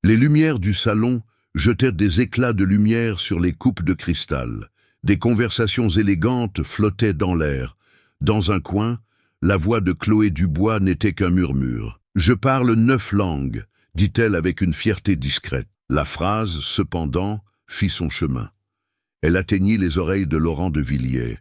Les lumières du salon jetèrent des éclats de lumière sur les coupes de cristal. Des conversations élégantes flottaient dans l'air. Dans un coin, la voix de Chloé Dubois n'était qu'un murmure. « Je parle 9 langues », dit-elle avec une fierté discrète. La phrase, cependant, fit son chemin. Elle atteignit les oreilles de Laurent de Villiers.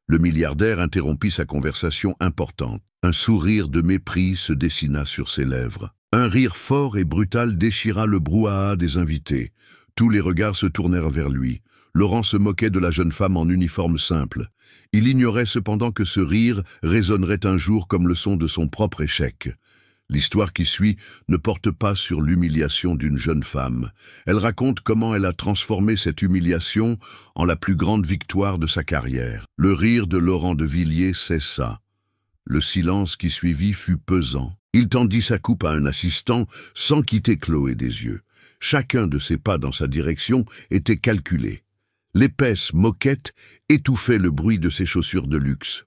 Le milliardaire interrompit sa conversation importante. Un sourire de mépris se dessina sur ses lèvres. Un rire fort et brutal déchira le brouhaha des invités. Tous les regards se tournèrent vers lui. Laurent se moquait de la jeune femme en uniforme simple. Il ignorait cependant que ce rire résonnerait un jour comme le son de son propre échec. L'histoire qui suit ne porte pas sur l'humiliation d'une jeune femme. Elle raconte comment elle a transformé cette humiliation en la plus grande victoire de sa carrière. Le rire de Laurent de Villiers cessa. Le silence qui suivit fut pesant. Il tendit sa coupe à un assistant sans quitter Chloé des yeux. Chacun de ses pas dans sa direction était calculé. L'épaisse moquette étouffait le bruit de ses chaussures de luxe.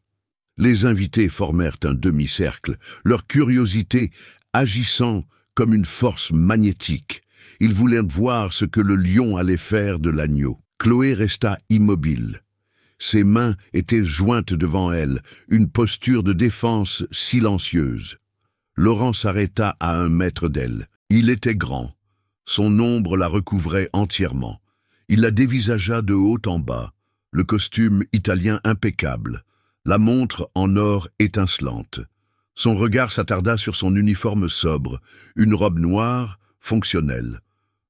Les invités formèrent un demi-cercle, leur curiosité agissant comme une force magnétique. Ils voulaient voir ce que le lion allait faire de l'agneau. Chloé resta immobile. Ses mains étaient jointes devant elle, une posture de défense silencieuse. Laurent s'arrêta à 1 mètre d'elle. Il était grand. Son ombre la recouvrait entièrement. Il la dévisagea de haut en bas, le costume italien impeccable, la montre en or étincelante. Son regard s'attarda sur son uniforme sobre, une robe noire, fonctionnelle,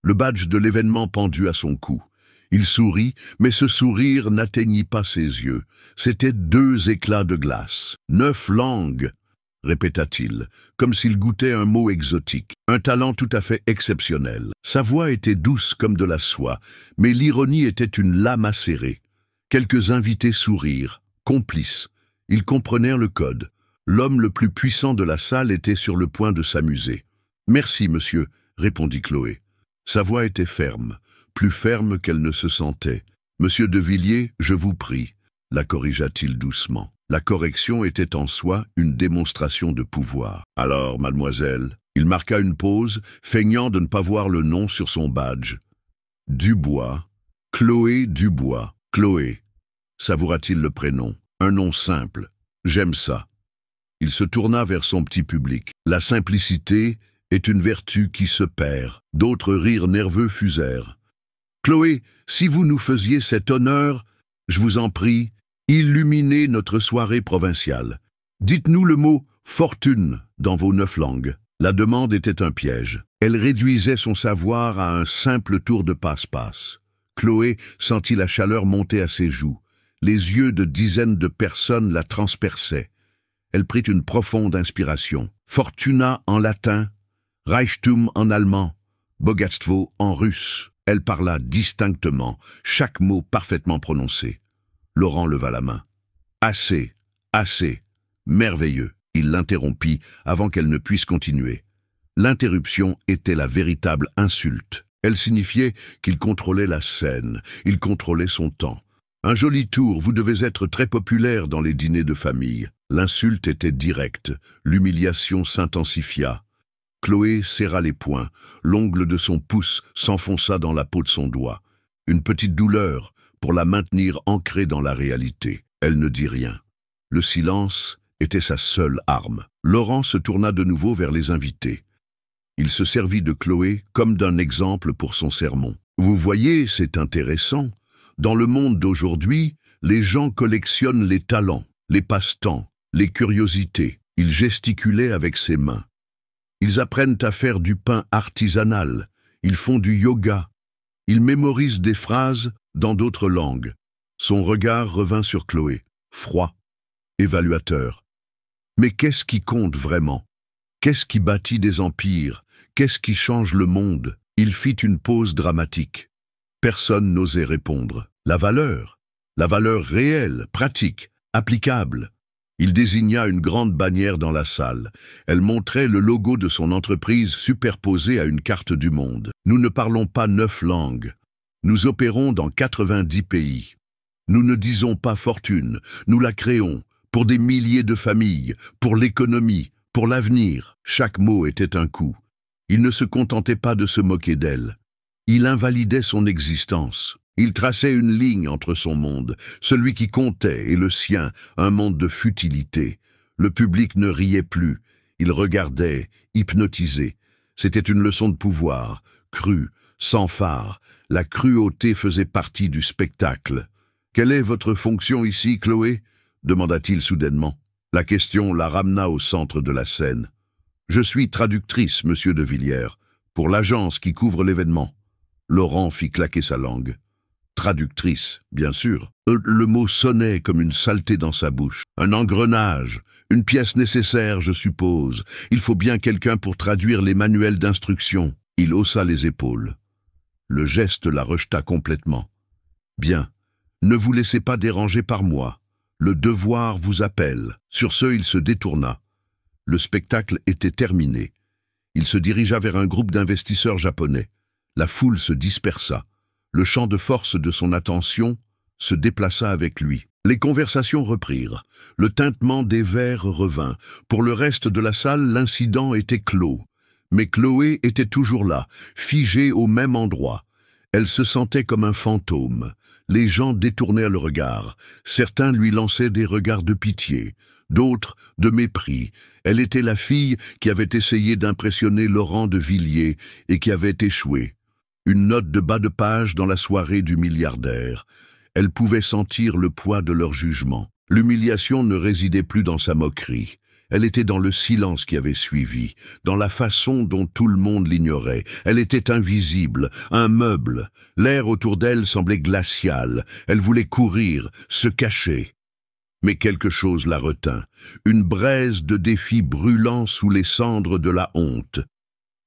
le badge de l'événement pendu à son cou. Il sourit, mais ce sourire n'atteignit pas ses yeux. C'étaient 2 éclats de glace. 9 langues, répéta-t-il, comme s'il goûtait un mot exotique. Un talent tout à fait exceptionnel. Sa voix était douce comme de la soie, mais l'ironie était une lame acérée. Quelques invités sourirent, complices. Ils comprenèrent le code. L'homme le plus puissant de la salle était sur le point de s'amuser. « Merci, monsieur », répondit Chloé. Sa voix était ferme, plus ferme qu'elle ne se sentait. « Monsieur de Villiers, je vous prie », la corrigea-t-il doucement. La correction était en soi une démonstration de pouvoir. « Alors, mademoiselle », il marqua une pause, feignant de ne pas voir le nom sur son badge. « Dubois, Chloé Dubois, Chloé », savoura-t-il le prénom. Un nom simple. J'aime ça. Il se tourna vers son petit public. La simplicité est une vertu qui se perd. D'autres rires nerveux fusèrent. Chloé, si vous nous faisiez cet honneur, je vous en prie, illuminez notre soirée provinciale. Dites-nous le mot « fortune » dans vos 9 langues. La demande était un piège. Elle réduisait son savoir à un simple tour de passe-passe. Chloé sentit la chaleur monter à ses joues. Les yeux de dizaines de personnes la transperçaient. Elle prit une profonde inspiration. Fortuna en latin, Reichtum en allemand, Bogatstvo en russe. Elle parla distinctement, chaque mot parfaitement prononcé. Laurent leva la main. « Assez, assez, merveilleux !» Il l'interrompit avant qu'elle ne puisse continuer. L'interruption était la véritable insulte. Elle signifiait qu'il contrôlait la scène, il contrôlait son temps. Un joli tour, vous devez être très populaire dans les dîners de famille. L'insulte était directe, l'humiliation s'intensifia. Chloé serra les poings, l'ongle de son pouce s'enfonça dans la peau de son doigt. Une petite douleur pour la maintenir ancrée dans la réalité. Elle ne dit rien. Le silence était sa seule arme. Laurent se tourna de nouveau vers les invités. Il se servit de Chloé comme d'un exemple pour son sermon. Vous voyez, c'est intéressant. Dans le monde d'aujourd'hui, les gens collectionnent les talents, les passe-temps, les curiosités. Ils gesticulaient avec ses mains. Ils apprennent à faire du pain artisanal. Ils font du yoga. Ils mémorisent des phrases dans d'autres langues. Son regard revint sur Chloé, froid, évaluateur. Mais qu'est-ce qui compte vraiment? Qu'est-ce qui bâtit des empires? Qu'est-ce qui change le monde? Il fit une pause dramatique. Personne n'osait répondre. La valeur réelle, pratique, applicable. Il désigna une grande bannière dans la salle. Elle montrait le logo de son entreprise superposé à une carte du monde. Nous ne parlons pas 9 langues. Nous opérons dans 90 pays. Nous ne disons pas fortune, nous la créons, pour des milliers de familles, pour l'économie, pour l'avenir. Chaque mot était un coup. Il ne se contentait pas de se moquer d'elle. Il invalidait son existence. Il traçait une ligne entre son monde, celui qui comptait, et le sien, un monde de futilité. Le public ne riait plus. Il regardait, hypnotisé. C'était une leçon de pouvoir, crue, sans phare. La cruauté faisait partie du spectacle. « Quelle est votre fonction ici, Chloé ?» demanda-t-il soudainement. La question la ramena au centre de la scène. « Je suis traductrice, monsieur de Villiers, pour l'agence qui couvre l'événement. » Laurent fit claquer sa langue. Traductrice, bien sûr. Le mot sonnait comme une saleté dans sa bouche. Un engrenage, une pièce nécessaire, je suppose. Il faut bien quelqu'un pour traduire les manuels d'instruction. Il haussa les épaules. Le geste la rejeta complètement. Bien, ne vous laissez pas déranger par moi. Le devoir vous appelle. Sur ce, il se détourna. Le spectacle était terminé. Il se dirigea vers un groupe d'investisseurs japonais. La foule se dispersa. Le champ de force de son attention se déplaça avec lui. Les conversations reprirent. Le tintement des verres revint. Pour le reste de la salle, l'incident était clos. Mais Chloé était toujours là, figée au même endroit. Elle se sentait comme un fantôme. Les gens détournaient le regard. Certains lui lançaient des regards de pitié, d'autres de mépris. Elle était la fille qui avait essayé d'impressionner Laurent de Villiers et qui avait échoué. Une note de bas de page dans la soirée du milliardaire. Elle pouvait sentir le poids de leur jugement. L'humiliation ne résidait plus dans sa moquerie. Elle était dans le silence qui avait suivi, dans la façon dont tout le monde l'ignorait. Elle était invisible, un meuble. L'air autour d'elle semblait glacial. Elle voulait courir, se cacher. Mais quelque chose la retint, une braise de défi brûlant sous les cendres de la honte.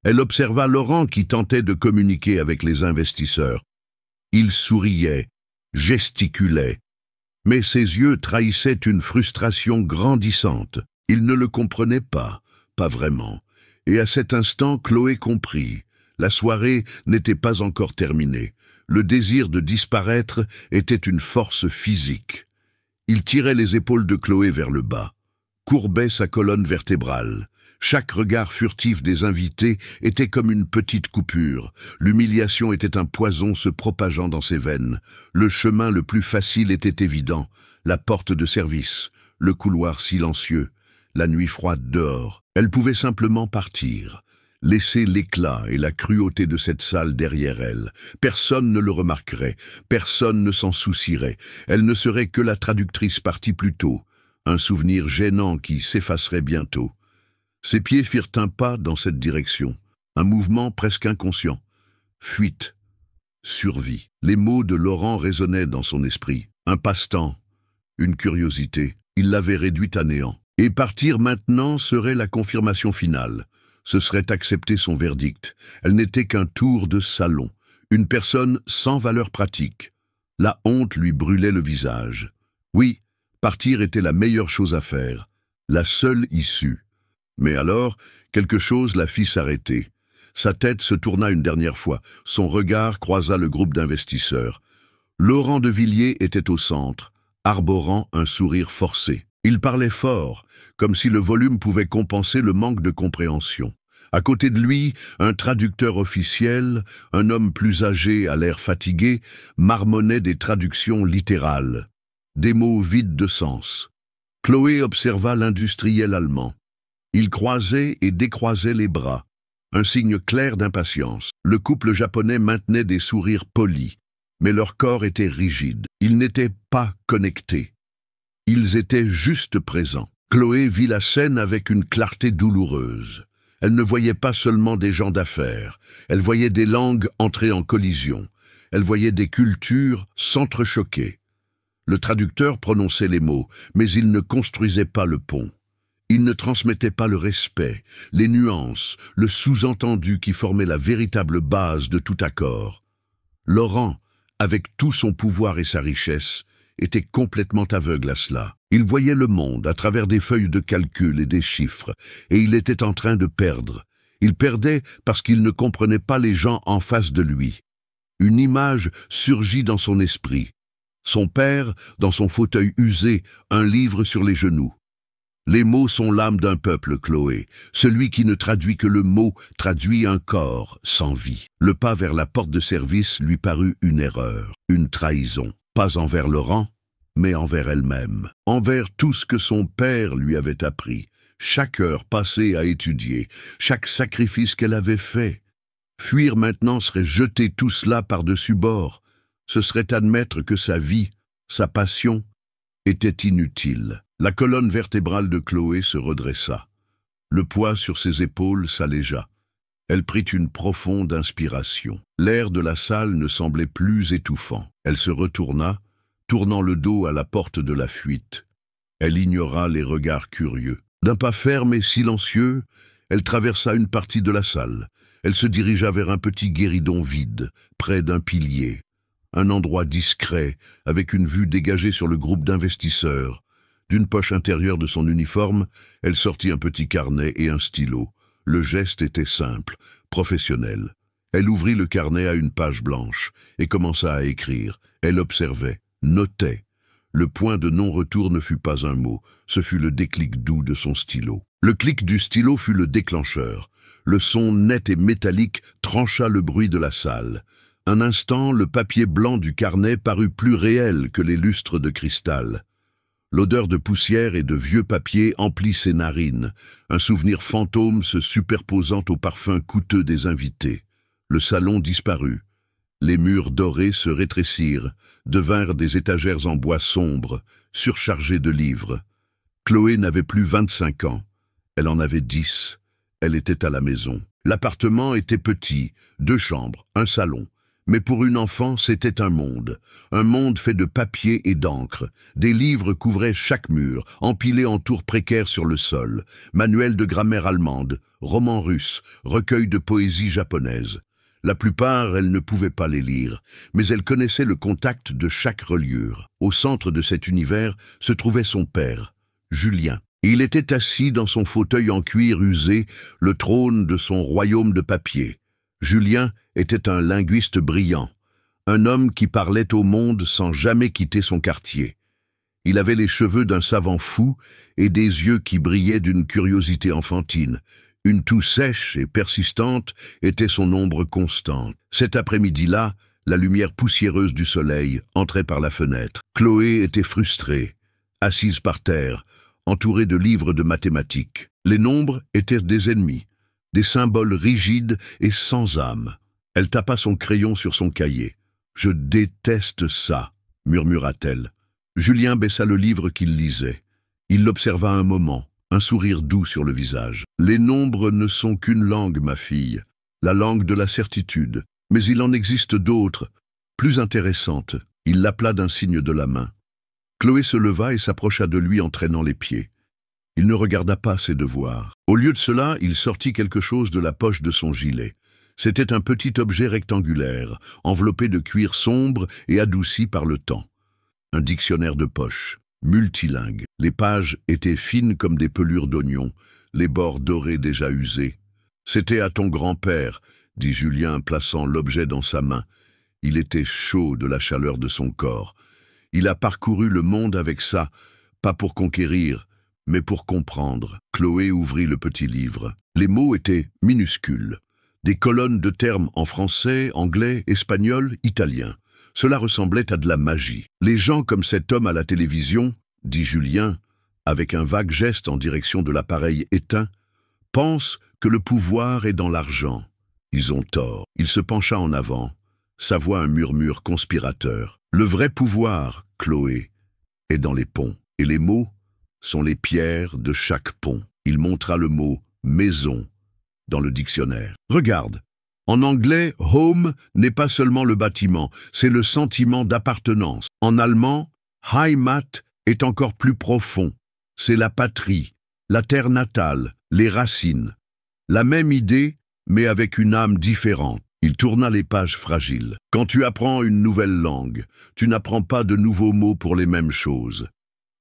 Elle observa Laurent qui tentait de communiquer avec les investisseurs. Il souriait, gesticulait, mais ses yeux trahissaient une frustration grandissante. Il ne le comprenait pas vraiment. Et à cet instant, Chloé comprit. La soirée n'était pas encore terminée. Le désir de disparaître était une force physique. Il tirait les épaules de Chloé vers le bas, courbait sa colonne vertébrale. Chaque regard furtif des invités était comme une petite coupure. L'humiliation était un poison se propageant dans ses veines. Le chemin le plus facile était évident. La porte de service, le couloir silencieux, la nuit froide dehors. Elle pouvait simplement partir, laisser l'éclat et la cruauté de cette salle derrière elle. Personne ne le remarquerait, personne ne s'en soucierait. Elle ne serait que la traductrice partie plus tôt, un souvenir gênant qui s'effacerait bientôt. Ses pieds firent un pas dans cette direction, un mouvement presque inconscient. Fuite, survie. Les mots de Laurent résonnaient dans son esprit. Un passe-temps, une curiosité. Il l'avait réduite à néant. Et partir maintenant serait la confirmation finale. Ce serait accepter son verdict. Elle n'était qu'un tour de salon, une personne sans valeur pratique. La honte lui brûlait le visage. Oui, partir était la meilleure chose à faire, la seule issue. Mais alors, quelque chose la fit s'arrêter. Sa tête se tourna une dernière fois, son regard croisa le groupe d'investisseurs. Laurent de Villiers était au centre, arborant un sourire forcé. Il parlait fort, comme si le volume pouvait compenser le manque de compréhension. À côté de lui, un traducteur officiel, un homme plus âgé à l'air fatigué, marmonnait des traductions littérales, des mots vides de sens. Chloé observa l'industriel allemand. Il croisait et décroisait les bras, un signe clair d'impatience. Le couple japonais maintenait des sourires polis, mais leur corps était rigide. Ils n'étaient pas connectés. Ils étaient juste présents. Chloé vit la scène avec une clarté douloureuse. Elle ne voyait pas seulement des gens d'affaires, elle voyait des langues entrer en collision. Elle voyait des cultures s'entrechoquer. Le traducteur prononçait les mots, mais il ne construisait pas le pont. Il ne transmettait pas le respect, les nuances, le sous-entendu qui formait la véritable base de tout accord. Laurent, avec tout son pouvoir et sa richesse, était complètement aveugle à cela. Il voyait le monde à travers des feuilles de calcul et des chiffres, et il était en train de perdre. Il perdait parce qu'il ne comprenait pas les gens en face de lui. Une image surgit dans son esprit. Son père, dans son fauteuil usé, un livre sur les genoux. Les mots sont l'âme d'un peuple, Chloé. Celui qui ne traduit que le mot traduit un corps sans vie. Le pas vers la porte de service lui parut une erreur, une trahison. Pas envers Laurent, mais envers elle-même. Envers tout ce que son père lui avait appris. Chaque heure passée à étudier, chaque sacrifice qu'elle avait fait. Fuir maintenant serait jeter tout cela par-dessus bord. Ce serait admettre que sa vie, sa passion, était inutile. La colonne vertébrale de Chloé se redressa. Le poids sur ses épaules s'allégea. Elle prit une profonde inspiration. L'air de la salle ne semblait plus étouffant. Elle se retourna, tournant le dos à la porte de la fuite. Elle ignora les regards curieux. D'un pas ferme et silencieux, elle traversa une partie de la salle. Elle se dirigea vers un petit guéridon vide, près d'un pilier. Un endroit discret, avec une vue dégagée sur le groupe d'investisseurs. D'une poche intérieure de son uniforme, elle sortit un petit carnet et un stylo. Le geste était simple, professionnel. Elle ouvrit le carnet à une page blanche et commença à écrire. Elle observait, notait. Le point de non-retour ne fut pas un mot, ce fut le déclic doux de son stylo. Le clic du stylo fut le déclencheur. Le son net et métallique trancha le bruit de la salle. Un instant, le papier blanc du carnet parut plus réel que les lustres de cristal. L'odeur de poussière et de vieux papier emplit ses narines, un souvenir fantôme se superposant au parfum coûteux des invités. Le salon disparut. Les murs dorés se rétrécirent, devinrent des étagères en bois sombre, surchargées de livres. Chloé n'avait plus 25 ans. Elle en avait 10. Elle était à la maison. L'appartement était petit, 2 chambres, un salon. Mais pour une enfant, c'était un monde fait de papier et d'encre. Des livres couvraient chaque mur, empilés en tours précaires sur le sol. Manuels de grammaire allemande, romans russes, recueils de poésie japonaise. La plupart, elle ne pouvait pas les lire, mais elle connaissait le contact de chaque reliure. Au centre de cet univers se trouvait son père, Julien. Il était assis dans son fauteuil en cuir usé, le trône de son royaume de papier. Julien était un linguiste brillant, un homme qui parlait au monde sans jamais quitter son quartier. Il avait les cheveux d'un savant fou et des yeux qui brillaient d'une curiosité enfantine. Une toux sèche et persistante était son ombre constante. Cet après-midi-là, la lumière poussiéreuse du soleil entrait par la fenêtre. Chloé était frustrée, assise par terre, entourée de livres de mathématiques. Les nombres étaient des ennemis. Des symboles rigides et sans âme. Elle tapa son crayon sur son cahier. « Je déteste ça », murmura-t-elle. Julien baissa le livre qu'il lisait. Il l'observa un moment, un sourire doux sur le visage. « Les nombres ne sont qu'une langue, ma fille, la langue de la certitude. Mais il en existe d'autres, plus intéressantes. » Il l'appela d'un signe de la main. Chloé se leva et s'approcha de lui en traînant les pieds. Il ne regarda pas ses devoirs. Au lieu de cela, il sortit quelque chose de la poche de son gilet. C'était un petit objet rectangulaire, enveloppé de cuir sombre et adouci par le temps. Un dictionnaire de poche, multilingue. Les pages étaient fines comme des pelures d'oignon, les bords dorés déjà usés. « C'était à ton grand-père », dit Julien, plaçant l'objet dans sa main. Il était chaud de la chaleur de son corps. Il a parcouru le monde avec ça, pas pour conquérir, mais pour comprendre. Chloé ouvrit le petit livre. Les mots étaient minuscules. Des colonnes de termes en français, anglais, espagnol, italien. Cela ressemblait à de la magie. Les gens comme cet homme à la télévision, dit Julien, avec un vague geste en direction de l'appareil éteint, pensent que le pouvoir est dans l'argent. Ils ont tort. Il se pencha en avant, sa voix un murmure conspirateur. Le vrai pouvoir, Chloé, est dans les ponts. Et les mots sont les pierres de chaque pont. Il montra le mot « maison » dans le dictionnaire. Regarde, en anglais, « home » n'est pas seulement le bâtiment, c'est le sentiment d'appartenance. En allemand, « Heimat » est encore plus profond. C'est la patrie, la terre natale, les racines. La même idée, mais avec une âme différente. Il tourna les pages fragiles. Quand tu apprends une nouvelle langue, tu n'apprends pas de nouveaux mots pour les mêmes choses.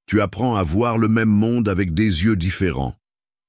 Tu apprends à voir le même monde avec des yeux différents.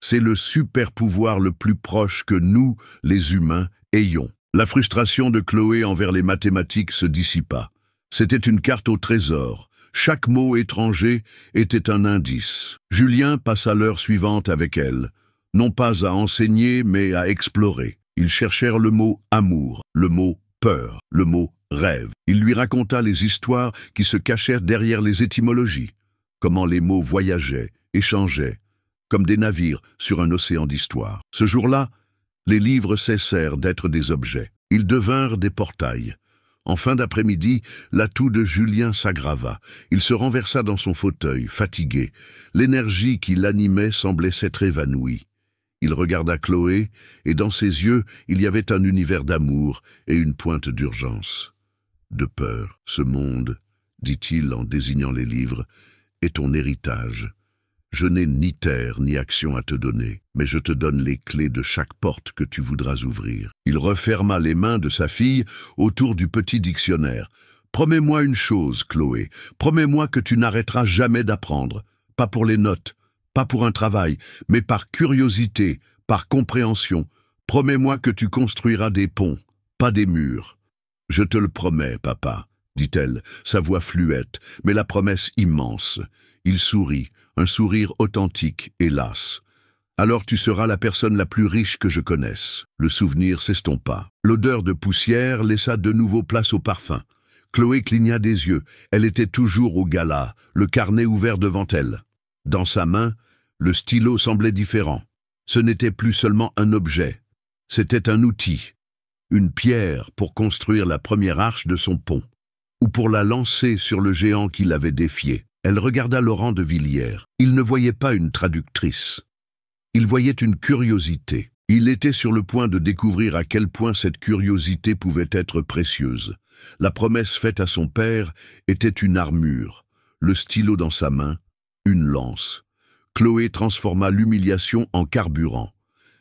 C'est le super-pouvoir le plus proche que nous, les humains, ayons. La frustration de Chloé envers les mathématiques se dissipa. C'était une carte au trésor, Chaque mot étranger était un indice. Julien passa l'heure suivante avec elle, non pas à enseigner, mais à explorer. Ils cherchèrent le mot amour, le mot peur, le mot rêve. Il lui raconta les histoires qui se cachèrent derrière les étymologies, comment les mots voyageaient, échangeaient, comme des navires sur un océan d'histoire. Ce jour-là, les livres cessèrent d'être des objets. Ils devinrent des portails. En fin d'après-midi, la toux de Julien s'aggrava. Il se renversa dans son fauteuil, fatigué. L'énergie qui l'animait semblait s'être évanouie. Il regarda Chloé, et dans ses yeux, il y avait un univers d'amour et une pointe d'urgence. De peur, ce monde, dit-il en désignant les livres, est ton héritage. Je n'ai ni terre ni action à te donner, mais je te donne les clés de chaque porte que tu voudras ouvrir. Il referma les mains de sa fille autour du petit dictionnaire. Promets-moi une chose, Chloé. Promets-moi que tu n'arrêteras jamais d'apprendre. Pas pour les notes, pas pour un travail, mais par curiosité, par compréhension. Promets-moi que tu construiras des ponts, pas des murs. Je te le promets, papa, dit-elle, sa voix fluette, mais la promesse immense. Il sourit. Un sourire authentique, hélas. Alors tu seras la personne la plus riche que je connaisse. Le souvenir s'estompa. L'odeur de poussière laissa de nouveau place au parfum. Chloé cligna des yeux. Elle était toujours au gala, le carnet ouvert devant elle. Dans sa main, le stylo semblait différent. Ce n'était plus seulement un objet. C'était un outil. Une pierre pour construire la première arche de son pont. Ou pour la lancer sur le géant qui l'avait défié. Elle regarda Laurent de Villiers. Il ne voyait pas une traductrice. Il voyait une curiosité. Il était sur le point de découvrir à quel point cette curiosité pouvait être précieuse. La promesse faite à son père était une armure. Le stylo dans sa main, une lance. Chloé transforma l'humiliation en carburant.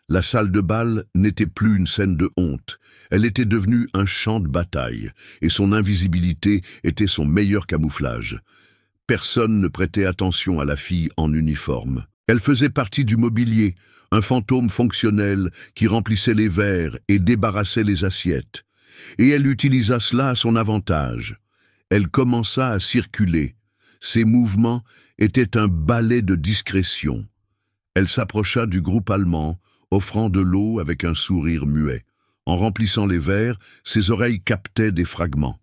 La salle de bal n'était plus une scène de honte. Elle était devenue un champ de bataille, et son invisibilité était son meilleur camouflage. Personne ne prêtait attention à la fille en uniforme. Elle faisait partie du mobilier, un fantôme fonctionnel qui remplissait les verres et débarrassait les assiettes. Et elle utilisa cela à son avantage. Elle commença à circuler. Ses mouvements étaient un ballet de discrétion. Elle s'approcha du groupe allemand, offrant de l'eau avec un sourire muet. En remplissant les verres, ses oreilles captaient des fragments.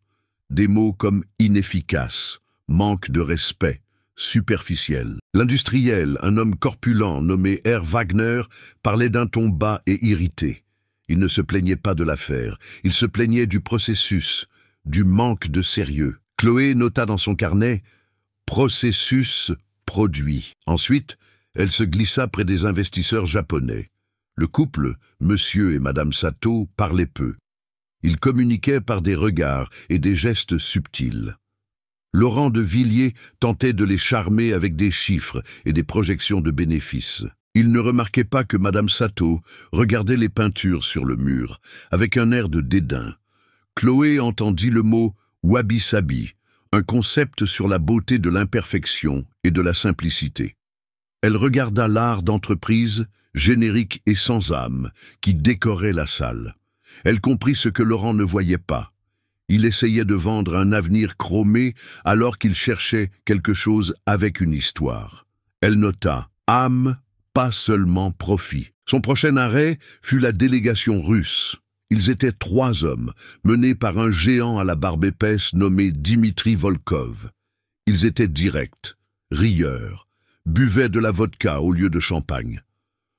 Des mots comme inefficace, manque de respect, superficiel. L'industriel, un homme corpulent nommé Herr Wagner, parlait d'un ton bas et irrité. Il ne se plaignait pas de l'affaire, il se plaignait du processus, du manque de sérieux. Chloé nota dans son carnet « processus produit ». Ensuite, elle se glissa près des investisseurs japonais. Le couple, monsieur et madame Sato, parlait peu. Ils communiquaient par des regards et des gestes subtils. Laurent de Villiers tentait de les charmer avec des chiffres et des projections de bénéfices. Il ne remarquait pas que madame Sato regardait les peintures sur le mur, avec un air de dédain. Chloé entendit le mot « wabi-sabi », un concept sur la beauté de l'imperfection et de la simplicité. Elle regarda l'art d'entreprise, générique et sans âme, qui décorait la salle. Elle comprit ce que Laurent ne voyait pas. Il essayait de vendre un avenir chromé alors qu'il cherchait quelque chose avec une histoire. Elle nota « âme, pas seulement profit ». Son prochain arrêt fut la délégation russe. Ils étaient 3 hommes, menés par un géant à la barbe épaisse nommé Dimitri Volkov. Ils étaient directs, rieurs, buvaient de la vodka au lieu de champagne.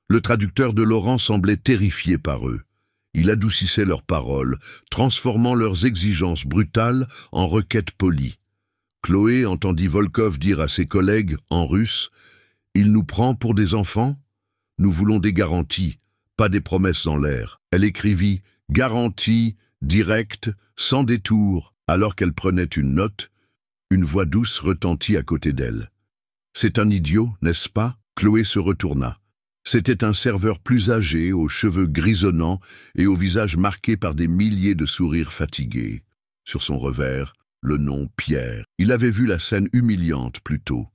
Le traducteur de Laurent semblait terrifié par eux. Il adoucissait leurs paroles, transformant leurs exigences brutales en requêtes polies. Chloé entendit Volkov dire à ses collègues, en russe, « Il nous prend pour des enfants ? Nous voulons des garanties, pas des promesses en l'air. » Elle écrivit « Garantie, directe, sans détour », alors qu'elle prenait une note. Une voix douce retentit à côté d'elle. « C'est un idiot, n'est-ce pas ?» Chloé se retourna. C'était un serveur plus âgé, aux cheveux grisonnants et au visage marqué par des milliers de sourires fatigués. Sur son revers, le nom Pierre. Il avait vu la scène humiliante plus tôt.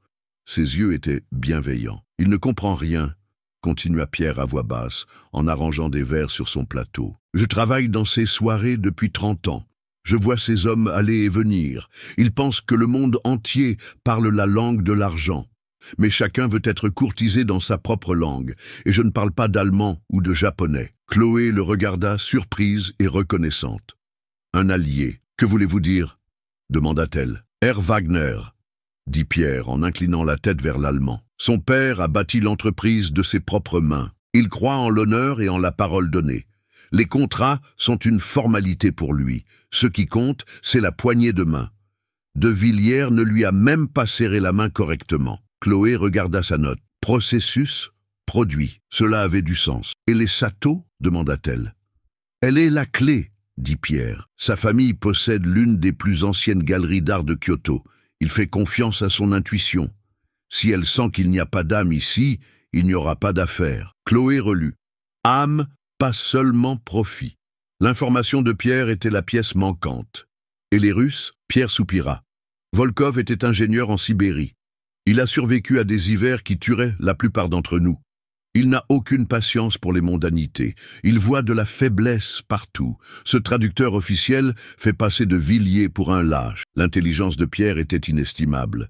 Ses yeux étaient bienveillants. « Il ne comprend rien », continua Pierre à voix basse, en arrangeant des verres sur son plateau. « Je travaille dans ces soirées depuis 30 ans. Je vois ces hommes aller et venir. Ils pensent que le monde entier parle la langue de l'argent. Mais chacun veut être courtisé dans sa propre langue, et je ne parle pas d'allemand ou de japonais. Chloé le regarda, surprise et reconnaissante. Un allié. Que voulez-vous dire? Demanda-t-elle. Herr Wagner, dit Pierre en inclinant la tête vers l'Allemand. Son père a bâti l'entreprise de ses propres mains. Il croit en l'honneur et en la parole donnée. Les contrats sont une formalité pour lui. Ce qui compte, c'est la poignée de main. De Villiers ne lui a même pas serré la main correctement. Chloé regarda sa note. Processus, produit. Cela avait du sens. Et les Sato? Demanda-t-elle. Elle est la clé, dit Pierre. Sa famille possède l'une des plus anciennes galeries d'art de Kyoto. Il fait confiance à son intuition. Si elle sent qu'il n'y a pas d'âme ici, il n'y aura pas d'affaire. Chloé relut. Âme, pas seulement profit. L'information de Pierre était la pièce manquante. Et les Russes? Pierre soupira. Volkov était ingénieur en Sibérie. Il a survécu à des hivers qui tueraient la plupart d'entre nous. Il n'a aucune patience pour les mondanités. Il voit de la faiblesse partout. Ce traducteur officiel fait passer de Villiers pour un lâche. L'intelligence de Pierre était inestimable.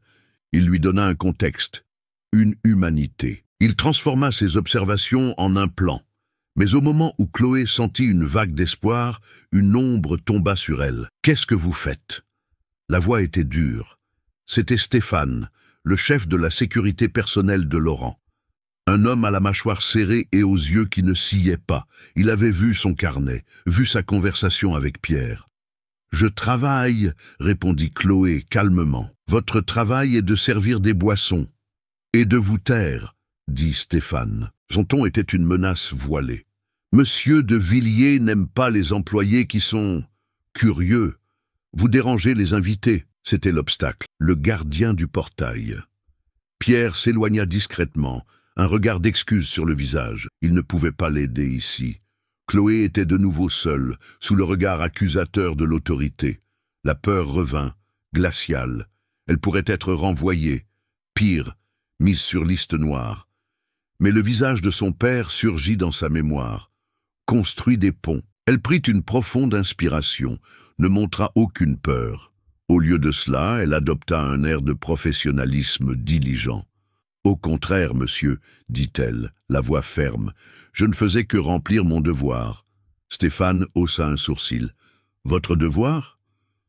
Il lui donna un contexte, une humanité. Il transforma ses observations en un plan. Mais au moment où Chloé sentit une vague d'espoir, une ombre tomba sur elle. « Qu'est-ce que vous faites ?» La voix était dure. C'était Stéphane, le chef de la sécurité personnelle de Laurent. Un homme à la mâchoire serrée et aux yeux qui ne sillaient pas. Il avait vu son carnet, vu sa conversation avec Pierre. « Je travaille, » répondit Chloé calmement. « Votre travail est de servir des boissons. »« Et de vous taire, » dit Stéphane. Son ton était une menace voilée. « Monsieur de Villiers n'aime pas les employés qui sont curieux. Vous dérangez les invités. » C'était l'obstacle, le gardien du portail. Pierre s'éloigna discrètement, un regard d'excuse sur le visage. Il ne pouvait pas l'aider ici. Chloé était de nouveau seule, sous le regard accusateur de l'autorité. La peur revint, glaciale. Elle pourrait être renvoyée, pire, mise sur liste noire. Mais le visage de son père surgit dans sa mémoire. Construit des ponts. Elle prit une profonde inspiration, ne montra aucune peur. Au lieu de cela, elle adopta un air de professionnalisme diligent. « Au contraire, monsieur, dit-elle, la voix ferme, je ne faisais que remplir mon devoir. » Stéphane haussa un sourcil. « Votre devoir ?»«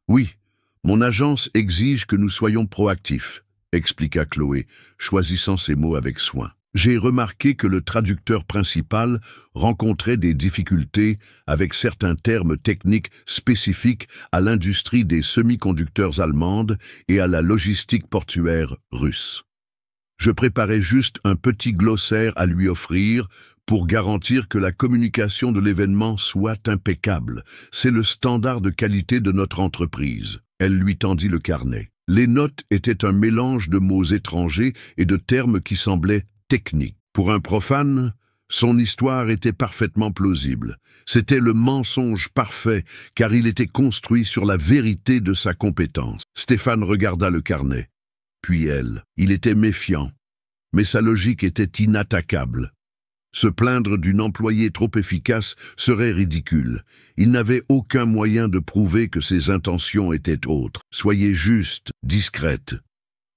Oui, mon agence exige que nous soyons proactifs, » expliqua Chloé, choisissant ses mots avec soin. « J'ai remarqué que le traducteur principal rencontrait des difficultés avec certains termes techniques spécifiques à l'industrie des semi-conducteurs allemandes et à la logistique portuaire russe. Je préparais juste un petit glossaire à lui offrir pour garantir que la communication de l'événement soit impeccable. C'est le standard de qualité de notre entreprise. » Elle lui tendit le carnet. Les notes étaient un mélange de mots étrangers et de termes qui semblaient techniques. Pour un profane, son histoire était parfaitement plausible. C'était le mensonge parfait, car il était construit sur la vérité de sa compétence. Stéphane regarda le carnet. Puis elle. Il était méfiant, mais sa logique était inattaquable. Se plaindre d'une employée trop efficace serait ridicule. Il n'avait aucun moyen de prouver que ses intentions étaient autres. « Soyez juste, discrète »,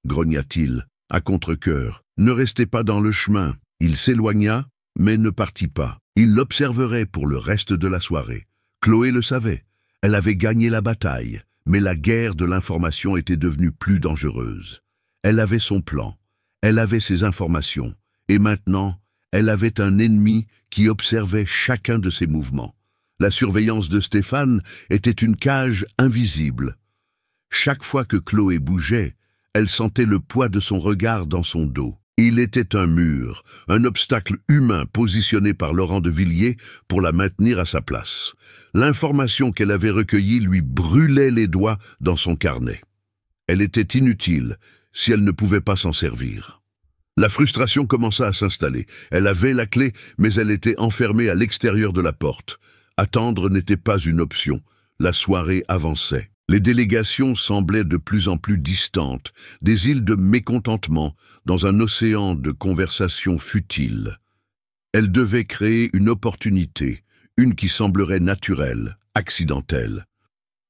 grogna-t-il, à contre-cœur. « Ne restez pas dans le chemin. » Il s'éloigna, mais ne partit pas. Il l'observerait pour le reste de la soirée. Chloé le savait. Elle avait gagné la bataille, mais la guerre de l'information était devenue plus dangereuse. Elle avait son plan, elle avait ses informations, et maintenant, elle avait un ennemi qui observait chacun de ses mouvements. La surveillance de Stéphane était une cage invisible. Chaque fois que Chloé bougeait, elle sentait le poids de son regard dans son dos. Il était un mur, un obstacle humain positionné par Laurent de Villiers pour la maintenir à sa place. L'information qu'elle avait recueillie lui brûlait les doigts dans son carnet. Elle était inutile si elle ne pouvait pas s'en servir. La frustration commença à s'installer. Elle avait la clé, mais elle était enfermée à l'extérieur de la porte. Attendre n'était pas une option. La soirée avançait. Les délégations semblaient de plus en plus distantes, des îles de mécontentement, dans un océan de conversations futiles. Elle devait créer une opportunité, une qui semblerait naturelle, accidentelle.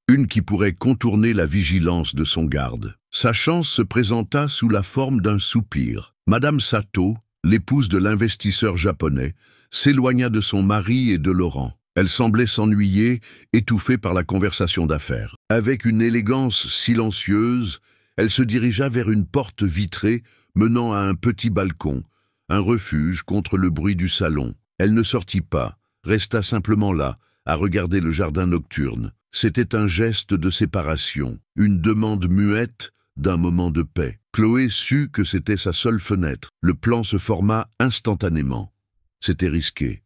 une qui pourrait contourner la vigilance de son garde. Sa chance se présenta sous la forme d'un soupir. Madame Sato, l'épouse de l'investisseur japonais, s'éloigna de son mari et de Laurent. Elle semblait s'ennuyer, étouffée par la conversation d'affaires. Avec une élégance silencieuse, elle se dirigea vers une porte vitrée menant à un petit balcon, un refuge contre le bruit du salon. Elle ne sortit pas, resta simplement là, à regarder le jardin nocturne. C'était un geste de séparation, une demande muette d'un moment de paix. Chloé sut que c'était sa seule fenêtre. Le plan se forma instantanément. C'était risqué.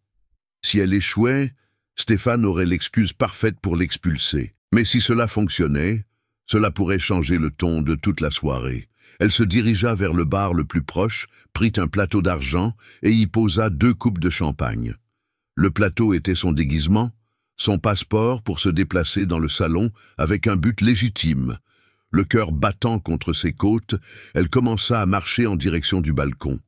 Si elle échouait, Stéphane aurait l'excuse parfaite pour l'expulser. Mais si cela fonctionnait, cela pourrait changer le ton de toute la soirée. Elle se dirigea vers le bar le plus proche, prit un plateau d'argent et y posa 2 coupes de champagne. Le plateau était son déguisement, son passeport pour se déplacer dans le salon avec un but légitime. Le cœur battant contre ses côtes, elle commença à marcher en direction du balcon.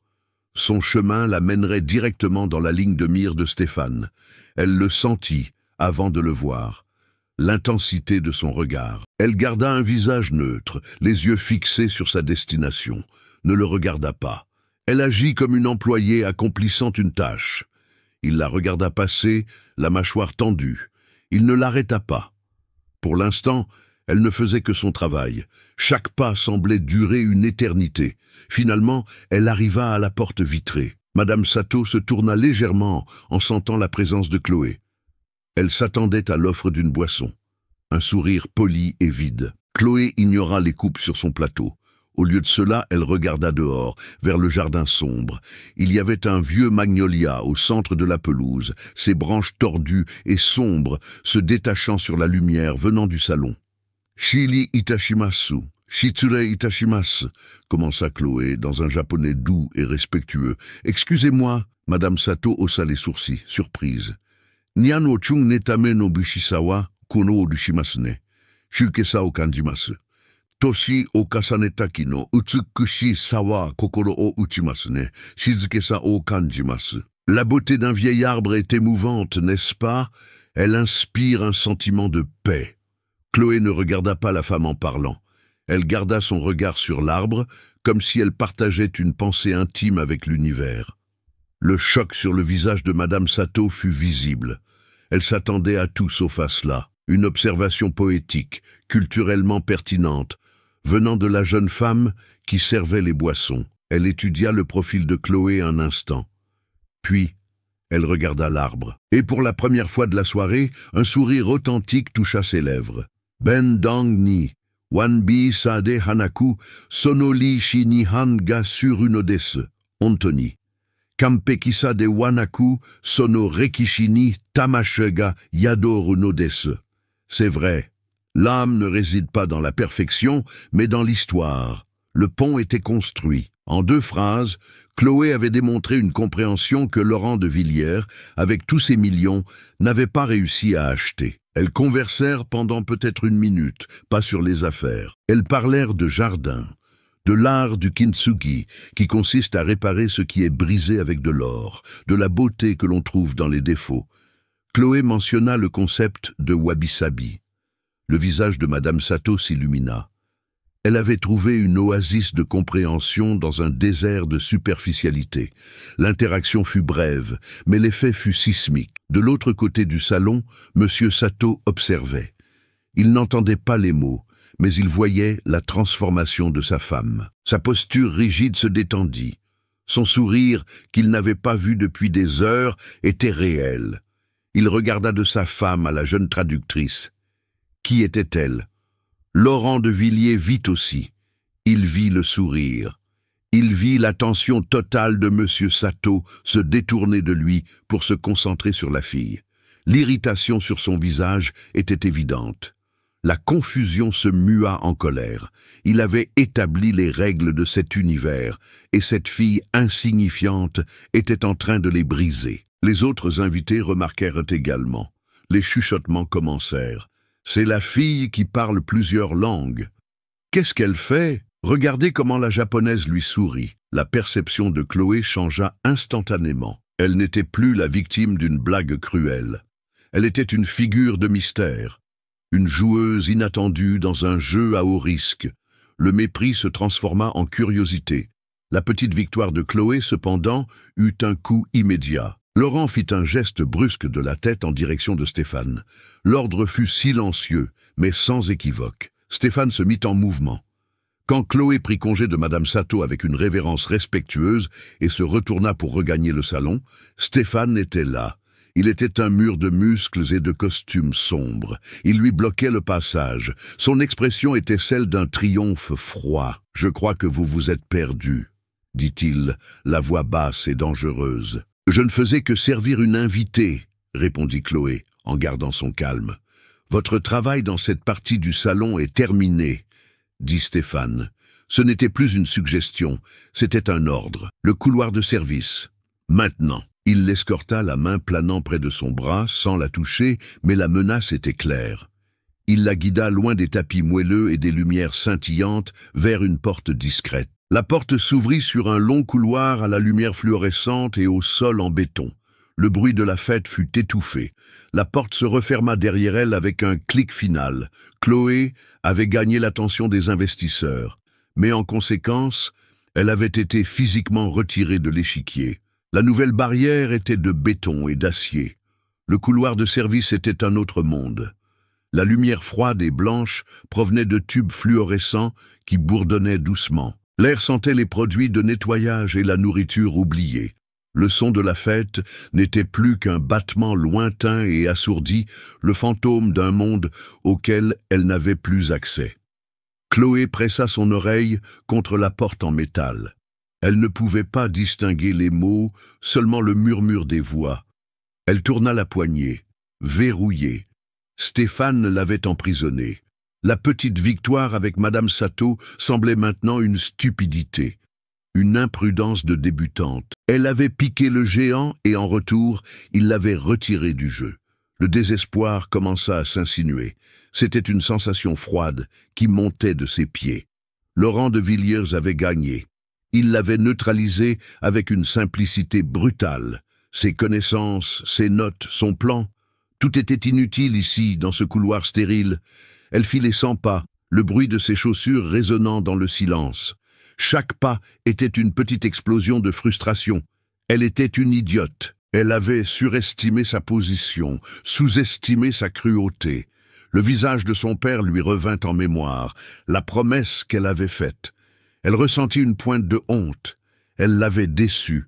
Son chemin la mènerait directement dans la ligne de mire de Stéphane. Elle le sentit avant de le voir. L'intensité de son regard. Elle garda un visage neutre, les yeux fixés sur sa destination. Ne le regarda pas. Elle agit comme une employée accomplissant une tâche. Il la regarda passer, la mâchoire tendue. Il ne l'arrêta pas. Pour l'instant, elle ne faisait que son travail. Chaque pas semblait durer une éternité. Finalement, elle arriva à la porte vitrée. Madame Sato se tourna légèrement en sentant la présence de Chloé. Elle s'attendait à l'offre d'une boisson. Un sourire poli et vide. Chloé ignora les coupes sur son plateau. Au lieu de cela, elle regarda dehors, vers le jardin sombre. Il y avait un vieux magnolia au centre de la pelouse, ses branches tordues et sombres se détachant sur la lumière venant du salon. « Shiri itashimasu, shitsure itashimasu » commença Chloé dans un japonais doux et respectueux. « Excusez-moi » Madame Sato haussa les sourcils, surprise. « Nian o chung netame no bishisawa kono o rishimasu ne. Shukesa o kanjimasu. Toshi o kasanetaki no utsukushi sawa kokoro o uchimasu ne. Shizukesa o kanjimasu. » La beauté d'un vieil arbre est émouvante, n'est-ce pas? Elle inspire un sentiment de paix. Chloé ne regarda pas la femme en parlant. Elle garda son regard sur l'arbre, comme si elle partageait une pensée intime avec l'univers. Le choc sur le visage de Madame Sato fut visible. Elle s'attendait à tout sauf à cela. Une observation poétique, culturellement pertinente, venant de la jeune femme qui servait les boissons. Elle étudia le profil de Chloé un instant. Puis, elle regarda l'arbre. Et pour la première fois de la soirée, un sourire authentique toucha ses lèvres. Ben dang ni, wanbi sade hanaku, sonoli shini han ga suruno desu, Anthony. Kampekisa de wanaku, sono rekishini tamashega yadoru no desu. C'est vrai, l'âme ne réside pas dans la perfection, mais dans l'histoire. Le pont était construit. En 2 phrases, Chloé avait démontré une compréhension que Laurent de Villiers, avec tous ses millions, n'avait pas réussi à acheter. Elles conversèrent pendant peut-être 1 minute, pas sur les affaires. Elles parlèrent de jardin, de l'art du kintsugi, qui consiste à réparer ce qui est brisé avec de l'or, de la beauté que l'on trouve dans les défauts. Chloé mentionna le concept de wabi-sabi. Le visage de Madame Sato s'illumina. Elle avait trouvé une oasis de compréhension dans un désert de superficialité. L'interaction fut brève, mais l'effet fut sismique. De l'autre côté du salon, Monsieur Sato observait. Il n'entendait pas les mots, mais il voyait la transformation de sa femme. Sa posture rigide se détendit. Son sourire, qu'il n'avait pas vu depuis des heures, était réel. Il regarda de sa femme à la jeune traductrice. Qui était-elle? Laurent de Villiers vit aussi. Il vit le sourire. Il vit l'attention totale de Monsieur Sato se détourner de lui pour se concentrer sur la fille. L'irritation sur son visage était évidente. La confusion se mua en colère. Il avait établi les règles de cet univers, et cette fille insignifiante était en train de les briser. Les autres invités remarquèrent également. Les chuchotements commencèrent. C'est la fille qui parle plusieurs langues. Qu'est-ce qu'elle fait? Regardez comment la japonaise lui sourit. La perception de Chloé changea instantanément. Elle n'était plus la victime d'une blague cruelle. Elle était une figure de mystère. une joueuse inattendue dans un jeu à haut risque. Le mépris se transforma en curiosité. La petite victoire de Chloé, cependant, eut un coup immédiat. Laurent fit un geste brusque de la tête en direction de Stéphane. L'ordre fut silencieux, mais sans équivoque. Stéphane se mit en mouvement. Quand Chloé prit congé de Madame Sato avec une révérence respectueuse et se retourna pour regagner le salon, Stéphane était là. Il était un mur de muscles et de costumes sombres. Il lui bloquait le passage. Son expression était celle d'un triomphe froid. « Je crois que vous vous êtes perdu », dit-il, la voix basse et dangereuse. « Je ne faisais que servir une invitée », répondit Chloé, en gardant son calme. « Votre travail dans cette partie du salon est terminé, » dit Stéphane. Ce n'était plus une suggestion, c'était un ordre. Le couloir de service. Maintenant. Il l'escorta, la main planant près de son bras, sans la toucher, mais la menace était claire. Il la guida loin des tapis moelleux et des lumières scintillantes vers une porte discrète. La porte s'ouvrit sur un long couloir à la lumière fluorescente et au sol en béton. Le bruit de la fête fut étouffé. La porte se referma derrière elle avec un clic final. Chloé avait gagné l'attention des investisseurs, mais en conséquence, elle avait été physiquement retirée de l'échiquier. La nouvelle barrière était de béton et d'acier. Le couloir de service était un autre monde. La lumière froide et blanche provenait de tubes fluorescents qui bourdonnaient doucement. L'air sentait les produits de nettoyage et la nourriture oubliée. Le son de la fête n'était plus qu'un battement lointain et assourdi, le fantôme d'un monde auquel elle n'avait plus accès. Chloé pressa son oreille contre la porte en métal. Elle ne pouvait pas distinguer les mots, seulement le murmure des voix. Elle tourna la poignée, verrouillée. Stéphane l'avait emprisonnée. La petite victoire avec Madame Sato semblait maintenant une stupidité, une imprudence de débutante. Elle avait piqué le géant et en retour, il l'avait retiré du jeu. Le désespoir commença à s'insinuer. C'était une sensation froide qui montait de ses pieds. Laurent de Villiers avait gagné. Il l'avait neutralisé avec une simplicité brutale. Ses connaissances, ses notes, son plan, tout était inutile ici, dans ce couloir stérile. Elle fit les 100 pas, le bruit de ses chaussures résonnant dans le silence. Chaque pas était une petite explosion de frustration. Elle était une idiote. Elle avait surestimé sa position, sous-estimé sa cruauté. Le visage de son père lui revint en mémoire, la promesse qu'elle avait faite. Elle ressentit une pointe de honte. Elle l'avait déçu.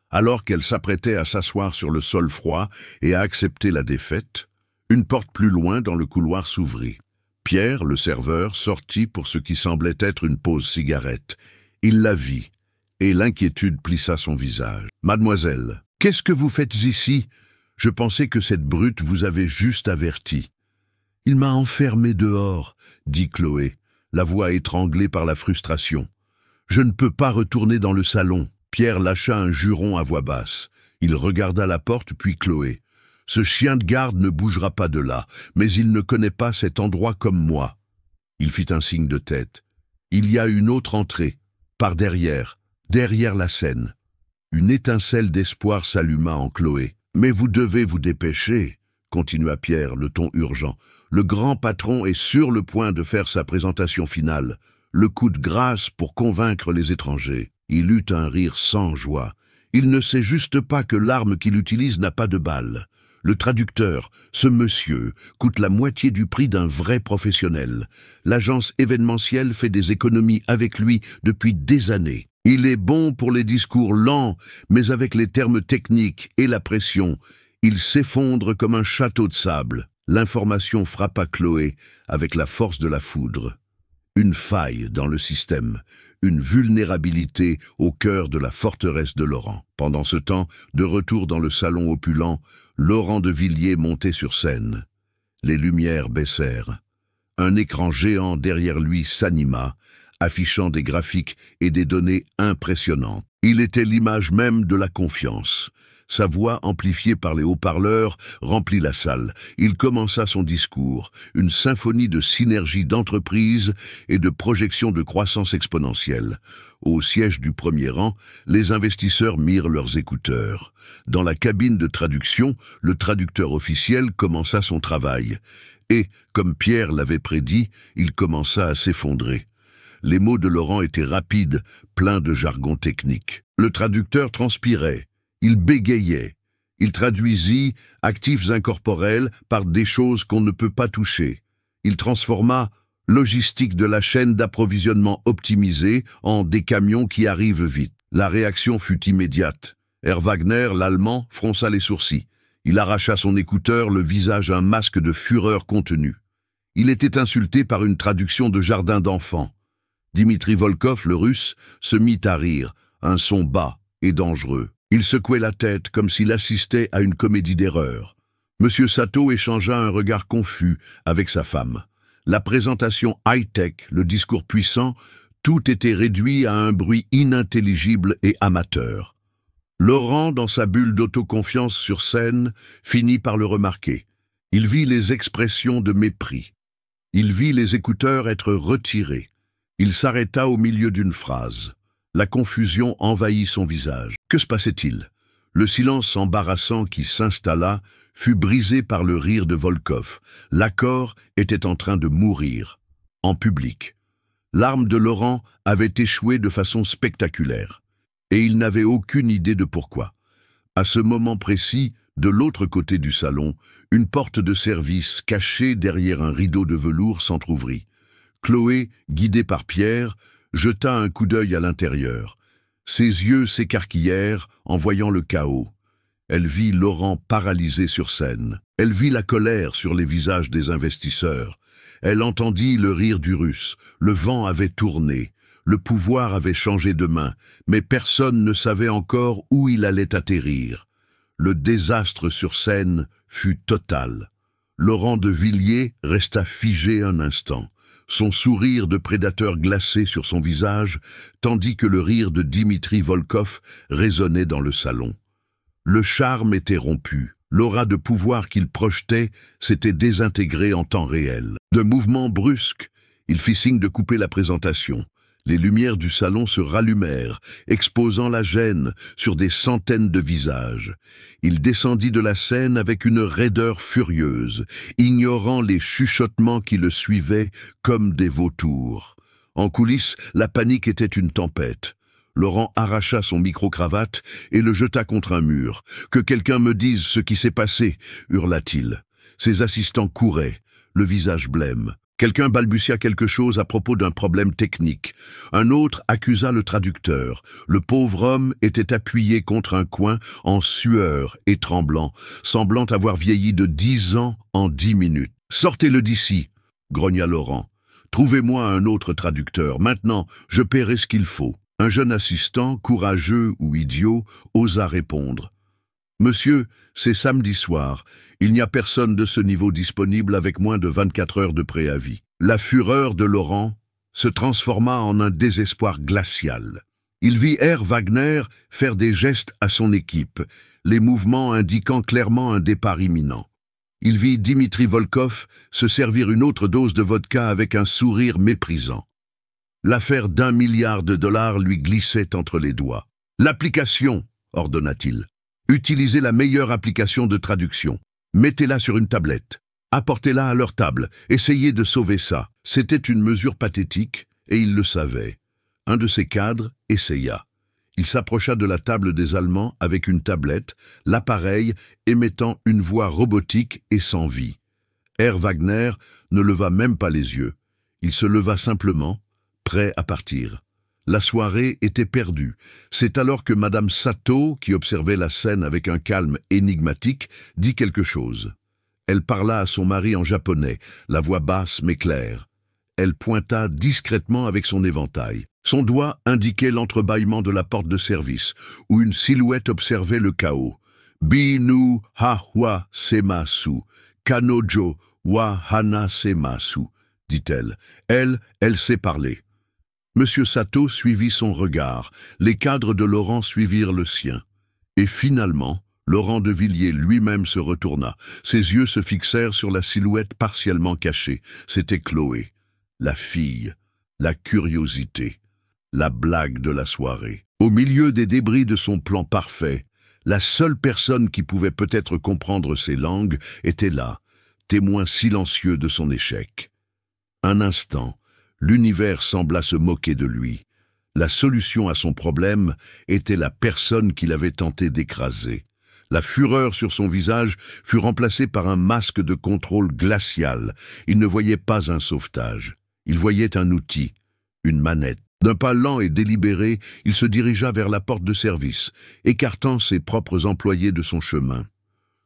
Alors qu'elle s'apprêtait à s'asseoir sur le sol froid et à accepter la défaite, une porte plus loin dans le couloir s'ouvrit. Pierre, le serveur, sortit pour ce qui semblait être une pause cigarette. Il la vit, et l'inquiétude plissa son visage. « Mademoiselle, qu'est-ce que vous faites ici? Je pensais que cette brute vous avait juste averti. »« Il m'a enfermé dehors, » dit Chloé, la voix étranglée par la frustration. « Je ne peux pas retourner dans le salon. » Pierre lâcha un juron à voix basse. Il regarda la porte puis Chloé. « Ce chien de garde ne bougera pas de là, mais il ne connaît pas cet endroit comme moi. » Il fit un signe de tête. « Il y a une autre entrée, par derrière la scène. » Une étincelle d'espoir s'alluma en Chloé. « Mais vous devez vous dépêcher, » continua Pierre, le ton urgent. « Le grand patron est sur le point de faire sa présentation finale. Le coup de grâce pour convaincre les étrangers. » Il eut un rire sans joie. Il ne sait juste pas que l'arme qu'il utilise n'a pas de balles. Le traducteur, ce monsieur, coûte la moitié du prix d'un vrai professionnel. L'agence événementielle fait des économies avec lui depuis des années. Il est bon pour les discours lents, mais avec les termes techniques et la pression, il s'effondre comme un château de sable. L'information frappa Chloé avec la force de la foudre. Une faille dans le système, une vulnérabilité au cœur de la forteresse de Laurent. Pendant ce temps, de retour dans le salon opulent, Laurent de Villiers montait sur scène. Les lumières baissèrent. Un écran géant derrière lui s'anima, affichant des graphiques et des données impressionnantes. Il était l'image même de la confiance. Sa voix, amplifiée par les haut-parleurs, remplit la salle. Il commença son discours, une symphonie de synergie d'entreprise et de projection de croissance exponentielle. Au siège du premier rang, les investisseurs mirent leurs écouteurs. Dans la cabine de traduction, le traducteur officiel commença son travail. et, comme Pierre l'avait prédit, il commença à s'effondrer. Les mots de Laurent étaient rapides, pleins de jargon technique. Le traducteur transpirait, il bégayait. Il traduisit actifs incorporels par des choses qu'on ne peut pas toucher. Il transforma logistique de la chaîne d'approvisionnement optimisée en des camions qui arrivent vite. La réaction fut immédiate. Herr Wagner, l'Allemand, fronça les sourcils. Il arracha son écouteur, le visage un masque de fureur contenue. Il était insulté par une traduction de jardin d'enfants. Dimitri Volkov, le Russe, se mit à rire, un son bas et dangereux. Il secouait la tête comme s'il assistait à une comédie d'erreur. Monsieur Sato échangea un regard confus avec sa femme. La présentation high-tech, le discours puissant, tout était réduit à un bruit inintelligible et amateur. Laurent, dans sa bulle d'autoconfiance sur scène, finit par le remarquer. Il vit les expressions de mépris. Il vit les écouteurs être retirés. Il s'arrêta au milieu d'une phrase. La confusion envahit son visage. Que se passait-il? Le silence embarrassant qui s'installa fut brisé par le rire de Volkov. L'accord était en train de mourir. En public. L'arme de Laurent avait échoué de façon spectaculaire. Et il n'avait aucune idée de pourquoi. À ce moment précis, de l'autre côté du salon, une porte de service cachée derrière un rideau de velours s'entr'ouvrit. Chloé, guidée par Pierre, jeta un coup d'œil à l'intérieur. Ses yeux s'écarquillèrent en voyant le chaos. Elle vit Laurent paralysé sur scène. Elle vit la colère sur les visages des investisseurs. Elle entendit le rire du Russe. Le vent avait tourné. Le pouvoir avait changé de main, mais personne ne savait encore où il allait atterrir. Le désastre sur scène fut total. Laurent de Villiers resta figé un instant, son sourire de prédateur glacé sur son visage, tandis que le rire de Dimitri Volkov résonnait dans le salon. Le charme était rompu. L'aura de pouvoir qu'il projetait s'était désintégrée en temps réel. De mouvement brusque, il fit signe de couper la présentation. Les lumières du salon se rallumèrent, exposant la gêne sur des centaines de visages. Il descendit de la scène avec une raideur furieuse, ignorant les chuchotements qui le suivaient comme des vautours. En coulisses, la panique était une tempête. Laurent arracha son micro-cravate et le jeta contre un mur. « Que quelqu'un me dise ce qui s'est passé !» hurla-t-il. Ses assistants couraient, le visage blême. Quelqu'un balbutia quelque chose à propos d'un problème technique. Un autre accusa le traducteur. Le pauvre homme était appuyé contre un coin, en sueur et tremblant, semblant avoir vieilli de 10 ans en 10 minutes. « Sortez-le d'ici !» grogna Laurent. « Trouvez-moi un autre traducteur. Maintenant, je paierai ce qu'il faut. » Un jeune assistant, courageux ou idiot, osa répondre. « Monsieur, c'est samedi soir. Il n'y a personne de ce niveau disponible avec moins de 24 heures de préavis. » La fureur de Laurent se transforma en un désespoir glacial. Il vit Herr Wagner faire des gestes à son équipe, les mouvements indiquant clairement un départ imminent. Il vit Dimitri Volkov se servir une autre dose de vodka avec un sourire méprisant. L'affaire d'1 milliard de dollars lui glissait entre les doigts. « L'application !» ordonna-t-il. « Utilisez la meilleure application de traduction. Mettez-la sur une tablette. Apportez-la à leur table. Essayez de sauver ça. » C'était une mesure pathétique, et il le savait. Un de ses cadres essaya. Il s'approcha de la table des Allemands avec une tablette, l'appareil émettant une voix robotique et sans vie. Herr Wagner ne leva même pas les yeux. Il se leva simplement, prêt à partir. La soirée était perdue. C'est alors que Madame Sato, qui observait la scène avec un calme énigmatique, dit quelque chose. Elle parla à son mari en japonais, la voix basse mais claire. Elle pointa discrètement avec son éventail. Son doigt indiquait l'entrebâillement de la porte de service, où une silhouette observait le chaos. « Binu ha wa semasu, kanojo wa hana semasu » dit-elle. Elle sait parler. Monsieur Sato suivit son regard, les cadres de Laurent suivirent le sien. Et finalement, Laurent de Villiers lui-même se retourna. Ses yeux se fixèrent sur la silhouette partiellement cachée. C'était Chloé, la fille, la curiosité, la blague de la soirée. Au milieu des débris de son plan parfait, la seule personne qui pouvait peut-être comprendre ses langues était là, témoin silencieux de son échec. Un instant, l'univers sembla se moquer de lui. La solution à son problème était la personne qu'il avait tenté d'écraser. La fureur sur son visage fut remplacée par un masque de contrôle glacial. Il ne voyait pas un sauvetage. Il voyait un outil, une manette. D'un pas lent et délibéré, il se dirigea vers la porte de service, écartant ses propres employés de son chemin.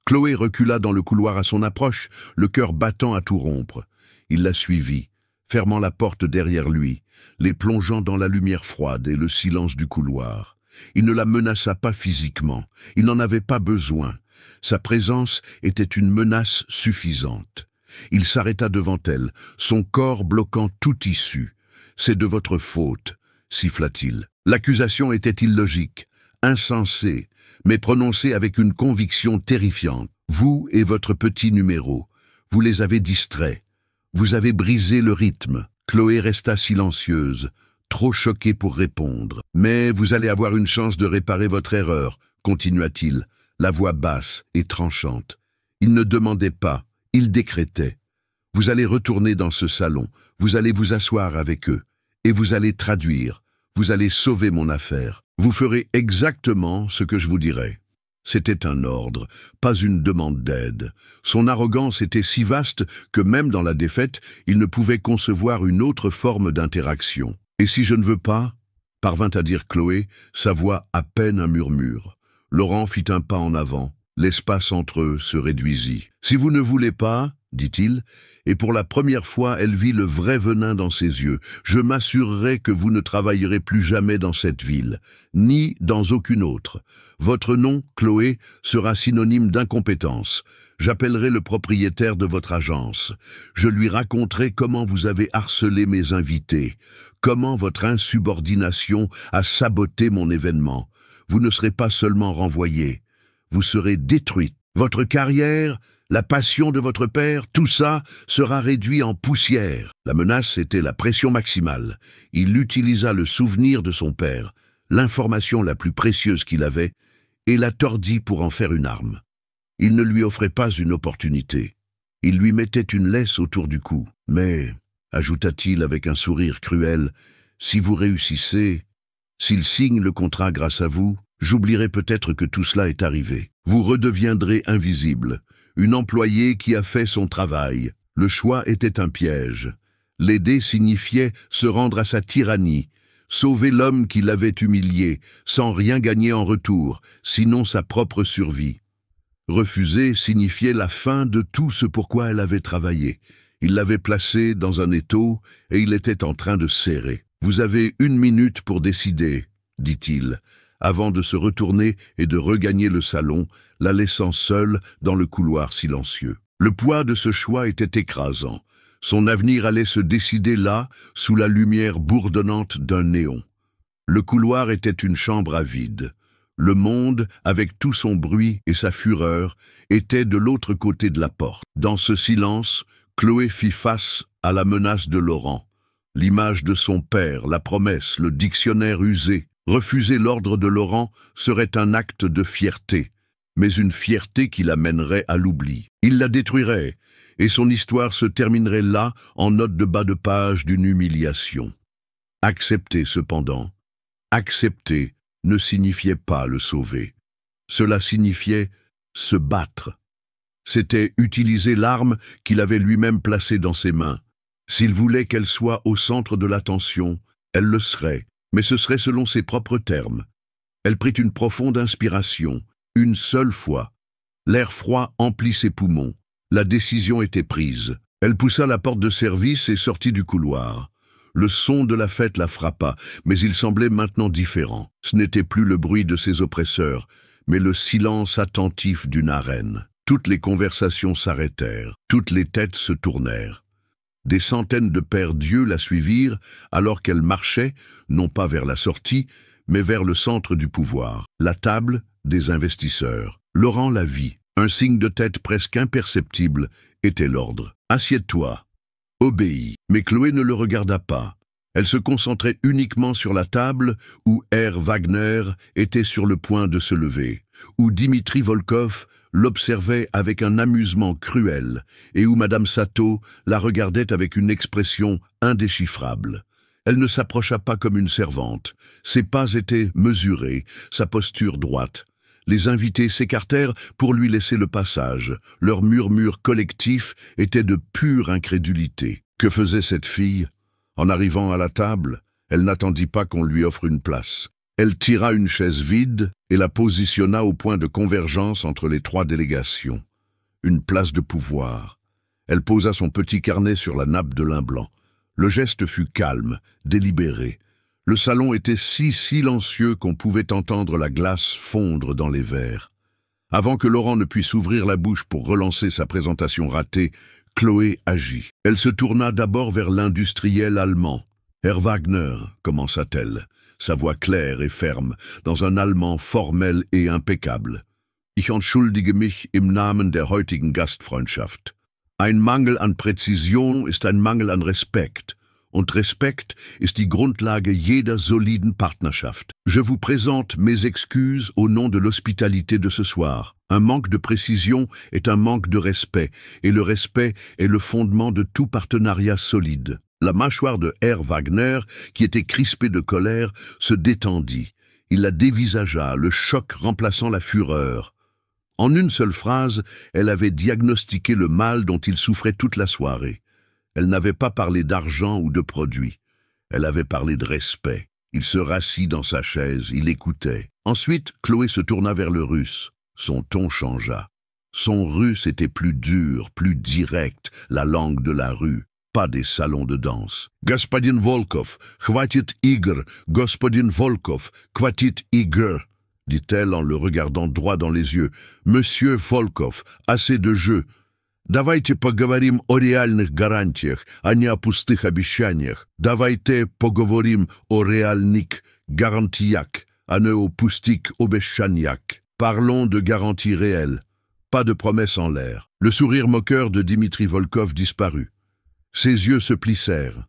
Chloé recula dans le couloir à son approche, le cœur battant à tout rompre. Il la suivit, fermant la porte derrière lui, les plongeant dans la lumière froide et le silence du couloir. Il ne la menaça pas physiquement, il n'en avait pas besoin. Sa présence était une menace suffisante. Il s'arrêta devant elle, son corps bloquant toute issue. « C'est de votre faute », siffla-t-il. L'accusation était illogique, insensée, mais prononcée avec une conviction terrifiante. Vous et votre petit numéro, vous les avez distraits. Vous avez brisé le rythme. Chloé resta silencieuse, trop choquée pour répondre. « Mais vous allez avoir une chance de réparer votre erreur », continua-t-il, la voix basse et tranchante. Il ne demandait pas, il décrétait. « Vous allez retourner dans ce salon, vous allez vous asseoir avec eux, et vous allez traduire, vous allez sauver mon affaire. Vous ferez exactement ce que je vous dirai. » C'était un ordre, pas une demande d'aide. Son arrogance était si vaste que même dans la défaite, il ne pouvait concevoir une autre forme d'interaction. « Et si je ne veux pas ?» parvint à dire Chloé, sa voix à peine un murmure. Laurent fit un pas en avant. L'espace entre eux se réduisit. « Si vous ne voulez pas, » dit-il, et pour la première fois elle vit le vrai venin dans ses yeux, « je m'assurerai que vous ne travaillerez plus jamais dans cette ville, ni dans aucune autre. Votre nom, Chloé, sera synonyme d'incompétence. J'appellerai le propriétaire de votre agence. Je lui raconterai comment vous avez harcelé mes invités, comment votre insubordination a saboté mon événement. Vous ne serez pas seulement renvoyé, vous serez détruite. Votre carrière, la passion de votre père, tout ça sera réduit en poussière. » La menace était la pression maximale. Il utilisa le souvenir de son père, l'information la plus précieuse qu'il avait, et la tordit pour en faire une arme. Il ne lui offrait pas une opportunité. Il lui mettait une laisse autour du cou. « Mais, » ajouta-t-il avec un sourire cruel, « si vous réussissez, s'il signe le contrat grâce à vous, j'oublierai peut-être que tout cela est arrivé. Vous redeviendrez invisible, une employée qui a fait son travail. » Le choix était un piège. L'aider signifiait se rendre à sa tyrannie, sauver l'homme qui l'avait humilié, sans rien gagner en retour, sinon sa propre survie. Refuser signifiait la fin de tout ce pourquoi elle avait travaillé. Il l'avait placé dans un étau et il était en train de serrer. « Vous avez 1 minute pour décider, » dit-il, avant de se retourner et de regagner le salon, la laissant seule dans le couloir silencieux. Le poids de ce choix était écrasant. Son avenir allait se décider là, sous la lumière bourdonnante d'un néon. Le couloir était une chambre à vide. Le monde, avec tout son bruit et sa fureur, était de l'autre côté de la porte. Dans ce silence, Chloé fit face à la menace de Laurent. L'image de son père, la promesse, le dictionnaire usé. Refuser l'ordre de Laurent serait un acte de fierté, mais une fierté qui l'amènerait à l'oubli. Il la détruirait, et son histoire se terminerait là, en note de bas de page d'une humiliation. Accepter, cependant, accepter ne signifiait pas le sauver. Cela signifiait se battre. C'était utiliser l'arme qu'il avait lui-même placée dans ses mains. S'il voulait qu'elle soit au centre de l'attention, elle le serait, mais ce serait selon ses propres termes. Elle prit une profonde inspiration, une seule fois. L'air froid emplit ses poumons. La décision était prise. Elle poussa la porte de service et sortit du couloir. Le son de la fête la frappa, mais il semblait maintenant différent. Ce n'était plus le bruit de ses oppresseurs, mais le silence attentif d'une arène. Toutes les conversations s'arrêtèrent, toutes les têtes se tournèrent. Des centaines de pères dieux la suivirent alors qu'elle marchait, non pas vers la sortie, mais vers le centre du pouvoir, la table des investisseurs. Laurent la vit. Un signe de tête presque imperceptible était l'ordre. « Assieds-toi. » Obéis. Mais Chloé ne le regarda pas. Elle se concentrait uniquement sur la table où Herr Wagner était sur le point de se lever, où Dimitri Volkov l'observait avec un amusement cruel et où Madame Sato la regardait avec une expression indéchiffrable. Elle ne s'approcha pas comme une servante. Ses pas étaient mesurés, sa posture droite. Les invités s'écartèrent pour lui laisser le passage. Leur murmure collectif était de pure incrédulité. Que faisait cette fille? En arrivant à la table, elle n'attendit pas qu'on lui offre une place. Elle tira une chaise vide et la positionna au point de convergence entre les trois délégations. Une place de pouvoir. Elle posa son petit carnet sur la nappe de lin blanc. Le geste fut calme, délibéré. Le salon était si silencieux qu'on pouvait entendre la glace fondre dans les verres. Avant que Laurent ne puisse ouvrir la bouche pour relancer sa présentation ratée, Chloé agit. Elle se tourna d'abord vers l'industriel allemand. « Herr Wagner », commença-t-elle, sa voix claire et ferme, dans un allemand formel et impeccable. « Ich entschuldige mich im Namen der heutigen Gastfreundschaft. Ein Mangel an Präzision ist ein Mangel an Respekt. Und Respekt ist die Grundlage jeder soliden Partnerschaft. Je vous présente mes excuses au nom de l'hospitalité de ce soir. Un manque de précision est un manque de respect, et le respect est le fondement de tout partenariat solide. » La mâchoire de Herr Wagner, qui était crispée de colère, se détendit. Il la dévisagea, le choc remplaçant la fureur. En une seule phrase, elle avait diagnostiqué le mal dont il souffrait toute la soirée. Elle n'avait pas parlé d'argent ou de produits. Elle avait parlé de respect. Il se rassit dans sa chaise, il écoutait. Ensuite, Chloé se tourna vers le Russe. Son ton changea. Son russe était plus dur, plus direct, la langue de la rue, pas des salons de danse. « Господин Volkov, chvatit igr, господин Volkov, chvatit igr » dit-elle en le regardant droit dans les yeux. « Monsieur Volkov, assez de jeu. Давайте поговорим о реальных гарантиях, а не о пустых обещаниях. Давайте поговорим о реальных гарантиях, а не о пустых обещаниях. Parlons de garanties réelles, pas de promesses en l'air. » Le sourire moqueur de Dimitri Volkov disparut. Ses yeux se plissèrent.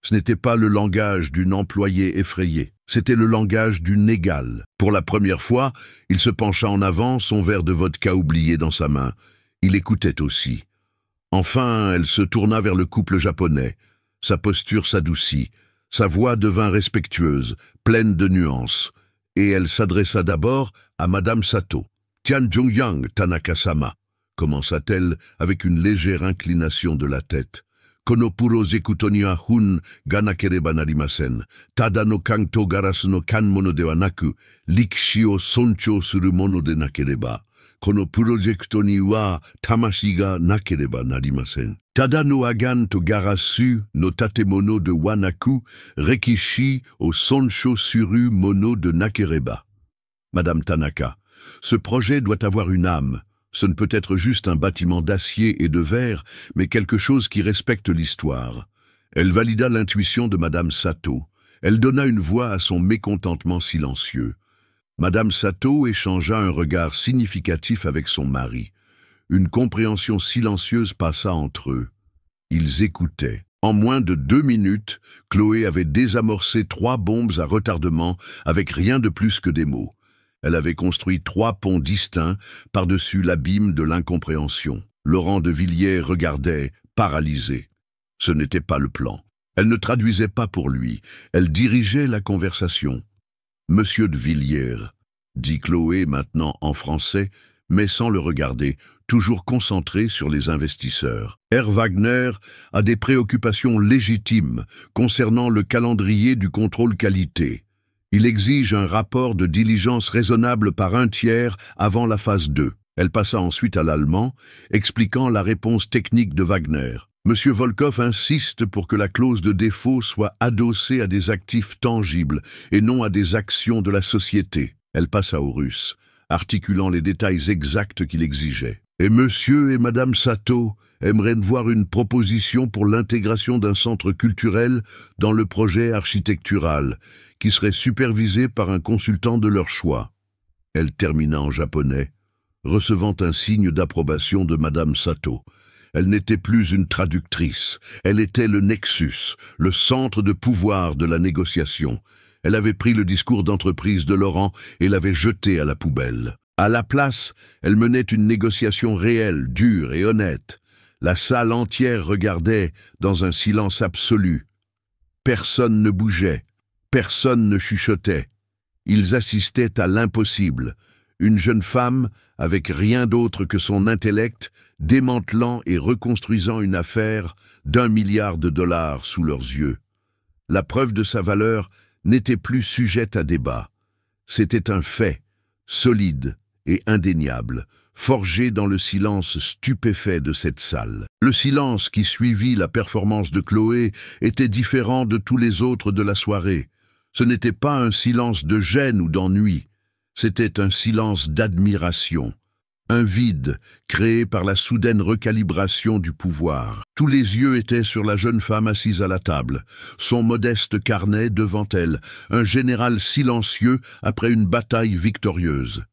Ce n'était pas le langage d'une employée effrayée, c'était le langage d'une égale. Pour la première fois, il se pencha en avant, son verre de vodka oublié dans sa main. Il écoutait aussi. Enfin, elle se tourna vers le couple japonais. Sa posture s'adoucit, sa voix devint respectueuse, pleine de nuances, et elle s'adressa d'abord à Madame Sato. « Tian Jungyang, Tanaka-sama » commença-t-elle avec une légère inclination de la tête. « Konopuro zekuto ni wa hun ga nakereba narimasen. Tada no kanto garasu no kan mono de wa naku, rikishi o sonchou suru mono de nakereba. » Kono projecto ni wa tamashi ga nakereba narimasen. Tada no agan to garasu no tatemono de wanaku, rekishi o soncho suru mono de nakereba. Madame Tanaka, ce projet doit avoir une âme. Ce ne peut être juste un bâtiment d'acier et de verre, mais quelque chose qui respecte l'histoire. Elle valida l'intuition de Madame Sato. Elle donna une voix à son mécontentement silencieux. Madame Sato échangea un regard significatif avec son mari. Une compréhension silencieuse passa entre eux. Ils écoutaient. En moins de 2 minutes, Chloé avait désamorcé 3 bombes à retardement avec rien de plus que des mots. Elle avait construit 3 ponts distincts par-dessus l'abîme de l'incompréhension. Laurent de Villiers regardait, paralysé. Ce n'était pas le plan. Elle ne traduisait pas pour lui. Elle dirigeait la conversation. « Monsieur de Villiers », dit Chloé maintenant en français, mais sans le regarder, toujours concentré sur les investisseurs. « Herr Wagner a des préoccupations légitimes concernant le calendrier du contrôle qualité. Il exige un rapport de diligence raisonnable par 1/3 avant la phase 2. » Elle passa ensuite à l'allemand, expliquant la réponse technique de Wagner. Monsieur Volkov insiste pour que la clause de défaut soit adossée à des actifs tangibles et non à des actions de la société. Elle passa au Russe, articulant les détails exacts qu'il exigeait. Et monsieur et madame Sato aimeraient voir une proposition pour l'intégration d'un centre culturel dans le projet architectural, qui serait supervisé par un consultant de leur choix. Elle termina en japonais, recevant un signe d'approbation de madame Sato. Elle n'était plus une traductrice, elle était le nexus, le centre de pouvoir de la négociation. Elle avait pris le discours d'entreprise de Laurent et l'avait jeté à la poubelle. À la place, elle menait une négociation réelle, dure et honnête. La salle entière regardait dans un silence absolu. Personne ne bougeait, personne ne chuchotait. Ils assistaient à l'impossible. Une jeune femme, avec rien d'autre que son intellect, démantelant et reconstruisant une affaire d'1 milliard de dollars sous leurs yeux. La preuve de sa valeur n'était plus sujette à débat. C'était un fait, solide et indéniable, forgé dans le silence stupéfait de cette salle. Le silence qui suivit la performance de Chloé était différent de tous les autres de la soirée. Ce n'était pas un silence de gêne ou d'ennui, c'était un silence d'admiration. Un vide créé par la soudaine recalibration du pouvoir. Tous les yeux étaient sur la jeune femme assise à la table, son modeste carnet devant elle, un général silencieux après une bataille victorieuse.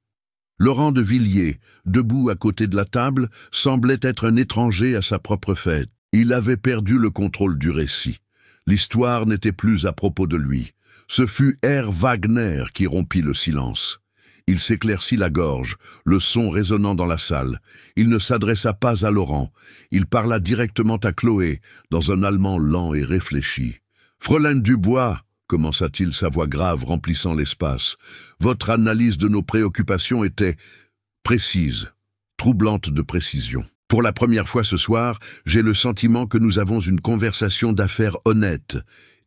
Laurent de Villiers, debout à côté de la table, semblait être un étranger à sa propre fête. Il avait perdu le contrôle du récit. L'histoire n'était plus à propos de lui. Ce fut R. Wagner qui rompit le silence. Il s'éclaircit la gorge, le son résonnant dans la salle. Il ne s'adressa pas à Laurent. Il parla directement à Chloé, dans un allemand lent et réfléchi. « Fräulein Dubois », commença-t-il, sa voix grave remplissant l'espace, « votre analyse de nos préoccupations était précise, troublante de précision. Pour la première fois ce soir, j'ai le sentiment que nous avons une conversation d'affaires honnête,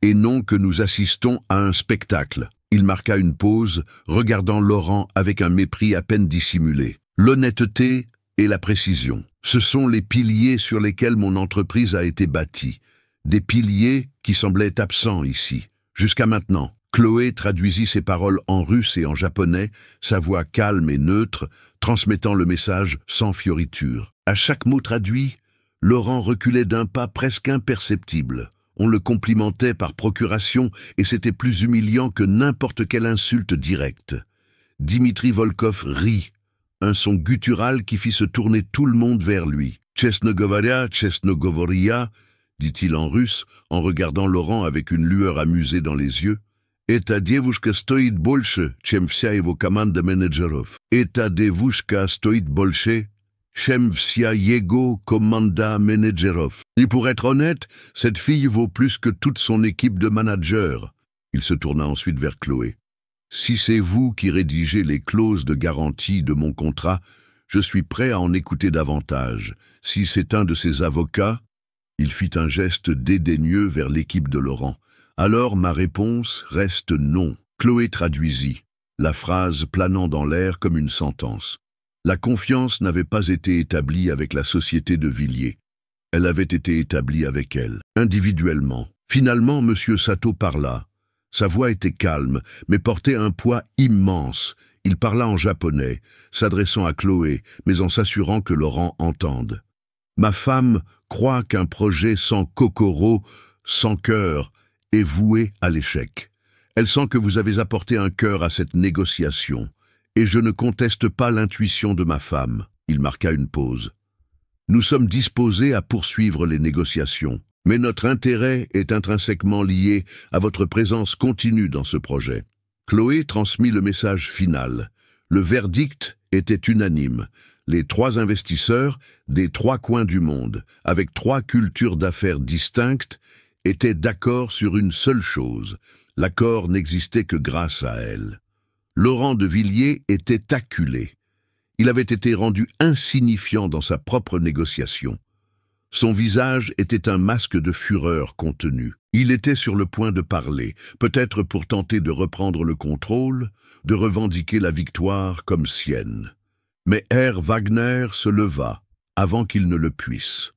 et non que nous assistons à un spectacle. » Il marqua une pause, regardant Laurent avec un mépris à peine dissimulé. L'honnêteté et la précision, ce sont les piliers sur lesquels mon entreprise a été bâtie. Des piliers qui semblaient absents ici. Jusqu'à maintenant, Chloé traduisit ses paroles en russe et en japonais, sa voix calme et neutre, transmettant le message sans fioriture. À chaque mot traduit, Laurent reculait d'un pas presque imperceptible. On le complimentait par procuration et c'était plus humiliant que n'importe quelle insulte directe. Dimitri Volkov rit, un son guttural qui fit se tourner tout le monde vers lui. « Chesno govoria », dit-il en russe, en regardant Laurent avec une lueur amusée dans les yeux. « Eta devushka stoit bolche, chem vsia evo komanda menedżerów. Eta devushka stoit bolche, chem vsia jego komanda menedżerów. » Et pour être honnête, cette fille vaut plus que toute son équipe de managers. Il se tourna ensuite vers Chloé. Si c'est vous qui rédigez les clauses de garantie de mon contrat, je suis prêt à en écouter davantage. Si c'est un de ses avocats, il fit un geste dédaigneux vers l'équipe de Laurent. Alors ma réponse reste non. Chloé traduisit, la phrase planant dans l'air comme une sentence. La confiance n'avait pas été établie avec la société de Villiers. Elle avait été établie avec elle, individuellement. Finalement, M. Sato parla. Sa voix était calme, mais portait un poids immense. Il parla en japonais, s'adressant à Chloé, mais en s'assurant que Laurent entende. « Ma femme croit qu'un projet sans Kokoro, sans cœur, est voué à l'échec. Elle sent que vous avez apporté un cœur à cette négociation, et je ne conteste pas l'intuition de ma femme. » Il marqua une pause. Nous sommes disposés à poursuivre les négociations, mais notre intérêt est intrinsèquement lié à votre présence continue dans ce projet. Chloé transmit le message final. Le verdict était unanime. Les 3 investisseurs, des 3 coins du monde, avec 3 cultures d'affaires distinctes, étaient d'accord sur une seule chose. L'accord n'existait que grâce à elle. Laurent de Villiers était acculé. Il avait été rendu insignifiant dans sa propre négociation. Son visage était un masque de fureur contenue. Il était sur le point de parler, peut-être pour tenter de reprendre le contrôle, de revendiquer la victoire comme sienne. Mais R. Wagner se leva, avant qu'il ne le puisse.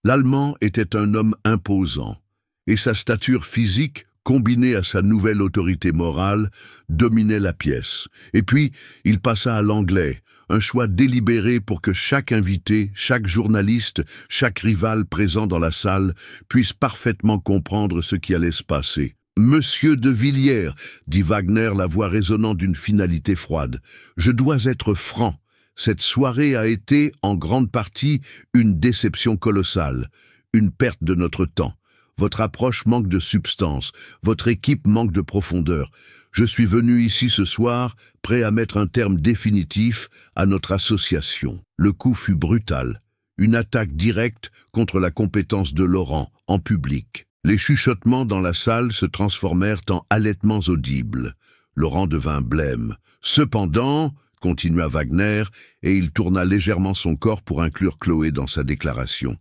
L'Allemand était un homme imposant, et sa stature physique, combinée à sa nouvelle autorité morale, dominait la pièce. Et puis, il passa à l'anglais, un choix délibéré pour que chaque invité, chaque journaliste, chaque rival présent dans la salle puisse parfaitement comprendre ce qui allait se passer. « Monsieur de Villiers », dit Wagner, la voix résonnant d'une finalité froide, « je dois être franc. Cette soirée a été, en grande partie, une déception colossale, une perte de notre temps. Votre approche manque de substance, votre équipe manque de profondeur. Je suis venu ici ce soir, prêt à mettre un terme définitif à notre association. Le coup fut brutal, une attaque directe contre la compétence de Laurent, en public. Les chuchotements dans la salle se transformèrent en halètements audibles. Laurent devint blême. Cependant, continua Wagner, et il tourna légèrement son corps pour inclure Chloé dans sa déclaration.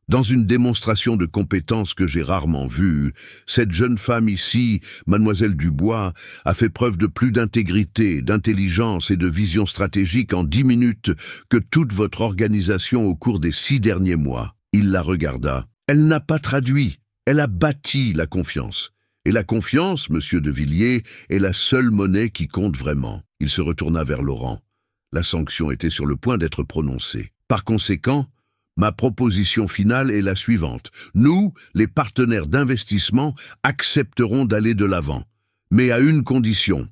Dans une démonstration de compétence que j'ai rarement vue, cette jeune femme ici, mademoiselle Dubois, a fait preuve de plus d'intégrité, d'intelligence et de vision stratégique en 10 minutes que toute votre organisation au cours des 6 derniers mois. Il la regarda. Elle n'a pas traduit, elle a bâti la confiance. Et la confiance, monsieur de Villiers, est la seule monnaie qui compte vraiment. Il se retourna vers Laurent. La sanction était sur le point d'être prononcée. Par conséquent, ma proposition finale est la suivante. Nous, les partenaires d'investissement, accepterons d'aller de l'avant, mais à une condition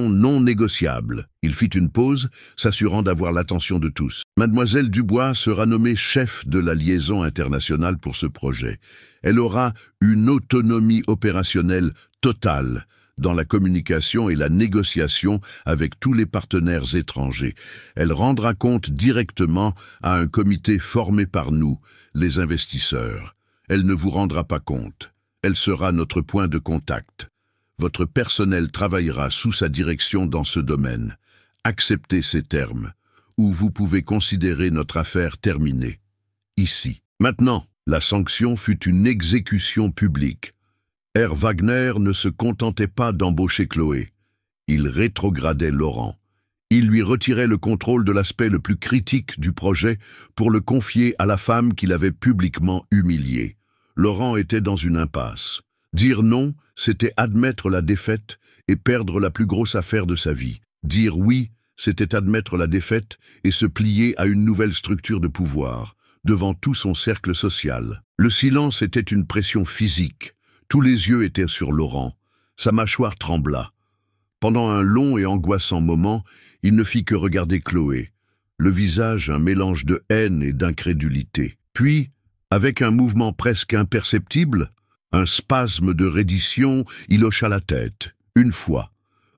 non négociable. Il fit une pause, s'assurant d'avoir l'attention de tous. Mademoiselle Dubois sera nommée chef de la liaison internationale pour ce projet. Elle aura une autonomie opérationnelle totale dans la communication et la négociation avec tous les partenaires étrangers. Elle rendra compte directement à un comité formé par nous, les investisseurs. Elle ne vous rendra pas compte. Elle sera notre point de contact. Votre personnel travaillera sous sa direction dans ce domaine. Acceptez ces termes, ou vous pouvez considérer notre affaire terminée. Ici. Maintenant, la sanction fut une exécution publique. Herr Wagner ne se contentait pas d'embaucher Chloé. Il rétrogradait Laurent. Il lui retirait le contrôle de l'aspect le plus critique du projet pour le confier à la femme qu'il avait publiquement humiliée. Laurent était dans une impasse. Dire non, c'était admettre la défaite et perdre la plus grosse affaire de sa vie. Dire oui, c'était admettre la défaite et se plier à une nouvelle structure de pouvoir, devant tout son cercle social. Le silence était une pression physique. Tous les yeux étaient sur Laurent. Sa mâchoire trembla. Pendant un long et angoissant moment, il ne fit que regarder Chloé, le visage un mélange de haine et d'incrédulité. Puis, avec un mouvement presque imperceptible, un spasme de reddition, il hocha la tête. Une fois,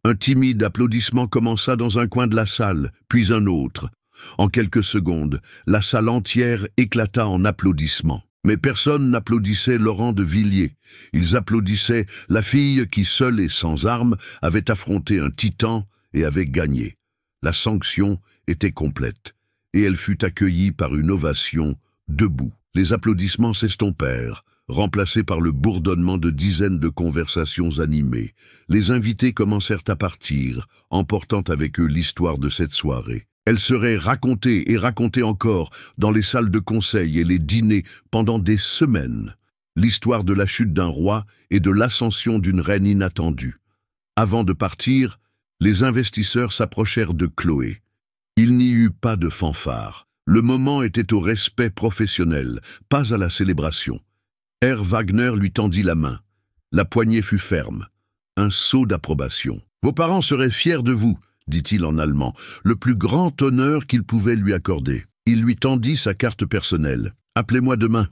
un timide applaudissement commença dans un coin de la salle, puis un autre. En quelques secondes, la salle entière éclata en applaudissements. Mais personne n'applaudissait Laurent de Villiers. Ils applaudissaient la fille qui, seule et sans armes, avait affronté un titan et avait gagné. La sanction était complète, et elle fut accueillie par une ovation debout. Les applaudissements s'estompèrent, remplacés par le bourdonnement de dizaines de conversations animées. Les invités commencèrent à partir, emportant avec eux l'histoire de cette soirée. Elle serait racontée et racontée encore dans les salles de conseil et les dîners pendant des semaines. L'histoire de la chute d'un roi et de l'ascension d'une reine inattendue. Avant de partir, les investisseurs s'approchèrent de Chloé. Il n'y eut pas de fanfare. Le moment était au respect professionnel, pas à la célébration. Herr Wagner lui tendit la main. La poignée fut ferme. Un saut d'approbation. « Vos parents seraient fiers de vous », dit-il en allemand, le plus grand honneur qu'il pouvait lui accorder. Il lui tendit sa carte personnelle. « Appelez-moi demain.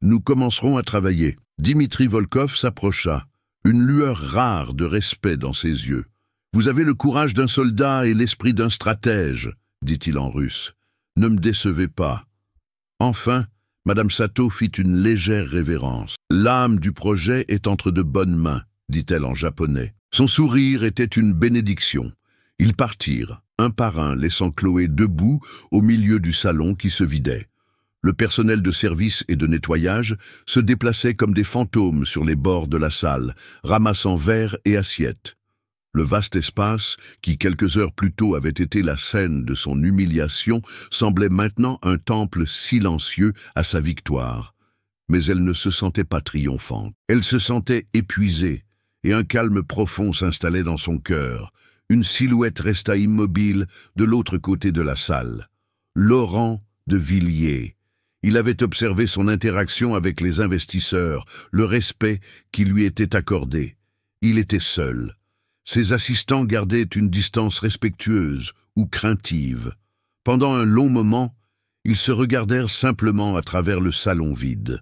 Nous commencerons à travailler. » Dimitri Volkov s'approcha, une lueur rare de respect dans ses yeux. « Vous avez le courage d'un soldat et l'esprit d'un stratège, » dit-il en russe. « Ne me décevez pas. » Enfin, Madame Sato fit une légère révérence. « L'âme du projet est entre de bonnes mains, » dit-elle en japonais. Son sourire était une bénédiction. Ils partirent, un par un, laissant Chloé debout au milieu du salon qui se vidait. Le personnel de service et de nettoyage se déplaçait comme des fantômes sur les bords de la salle, ramassant verres et assiettes. Le vaste espace, qui quelques heures plus tôt avait été la scène de son humiliation, semblait maintenant un temple silencieux à sa victoire. Mais elle ne se sentait pas triomphante. Elle se sentait épuisée, et un calme profond s'installait dans son cœur. Une silhouette resta immobile de l'autre côté de la salle. Laurent de Villiers. Il avait observé son interaction avec les investisseurs, le respect qui lui était accordé. Il était seul. Ses assistants gardaient une distance respectueuse, ou craintive. Pendant un long moment, ils se regardèrent simplement à travers le salon vide.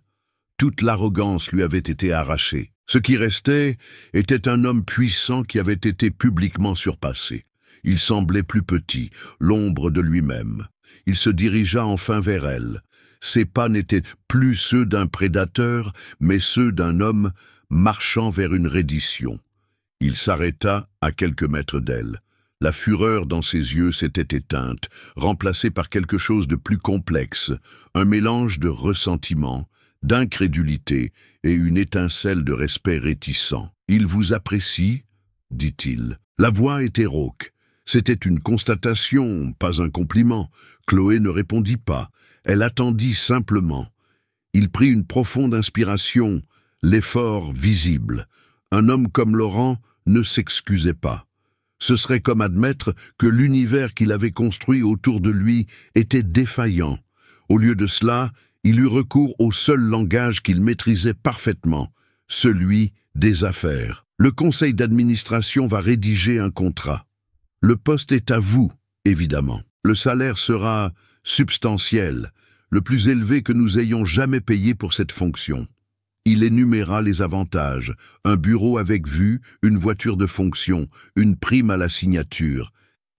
Toute l'arrogance lui avait été arrachée. Ce qui restait était un homme puissant qui avait été publiquement surpassé. Il semblait plus petit, l'ombre de lui-même. Il se dirigea enfin vers elle. Ses pas n'étaient plus ceux d'un prédateur, mais ceux d'un homme marchant vers une reddition. Il s'arrêta à quelques mètres d'elle. La fureur dans ses yeux s'était éteinte, remplacée par quelque chose de plus complexe, un mélange de ressentiment, d'incrédulité et une étincelle de respect réticent. « Il vous apprécie ?» dit-il. La voix était rauque. C'était une constatation, pas un compliment. Chloé ne répondit pas. Elle attendit simplement. Il prit une profonde inspiration, l'effort visible. Un homme comme Laurent ne s'excusait pas. Ce serait comme admettre que l'univers qu'il avait construit autour de lui était défaillant. Au lieu de cela, il eut recours au seul langage qu'il maîtrisait parfaitement, celui des affaires. Le conseil d'administration va rédiger un contrat. Le poste est à vous, évidemment. Le salaire sera substantiel, le plus élevé que nous ayons jamais payé pour cette fonction. Il énuméra les avantages, un bureau avec vue, une voiture de fonction, une prime à la signature.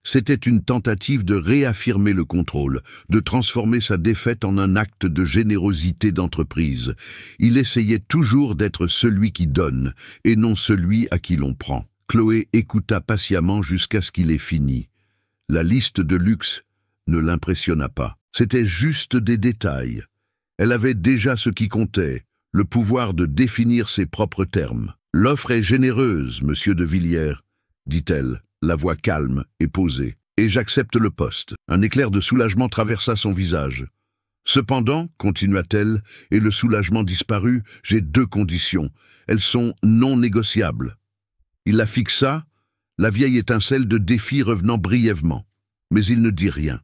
C'était une tentative de réaffirmer le contrôle, de transformer sa défaite en un acte de générosité d'entreprise. Il essayait toujours d'être celui qui donne, et non celui à qui l'on prend. Chloé écouta patiemment jusqu'à ce qu'il ait fini. La liste de luxe ne l'impressionna pas. C'était juste des détails. Elle avait déjà ce qui comptait, le pouvoir de définir ses propres termes. « L'offre est généreuse, monsieur de Villiers, dit-elle, la voix calme et posée, et j'accepte le poste. » Un éclair de soulagement traversa son visage. « Cependant, continua-t-elle, et le soulagement disparut, j'ai 2 conditions. Elles sont non négociables. » Il la fixa, la vieille étincelle de défi revenant brièvement. Mais il ne dit rien.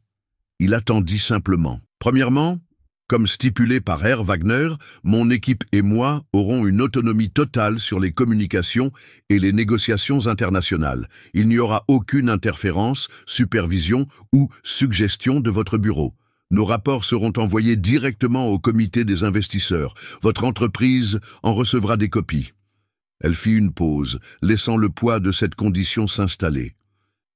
Il attendit simplement. « Premièrement, comme stipulé par Herr Wagner, mon équipe et moi aurons une autonomie totale sur les communications et les négociations internationales. Il n'y aura aucune interférence, supervision ou suggestion de votre bureau. Nos rapports seront envoyés directement au comité des investisseurs. Votre entreprise en recevra des copies. » Elle fit une pause, laissant le poids de cette condition s'installer.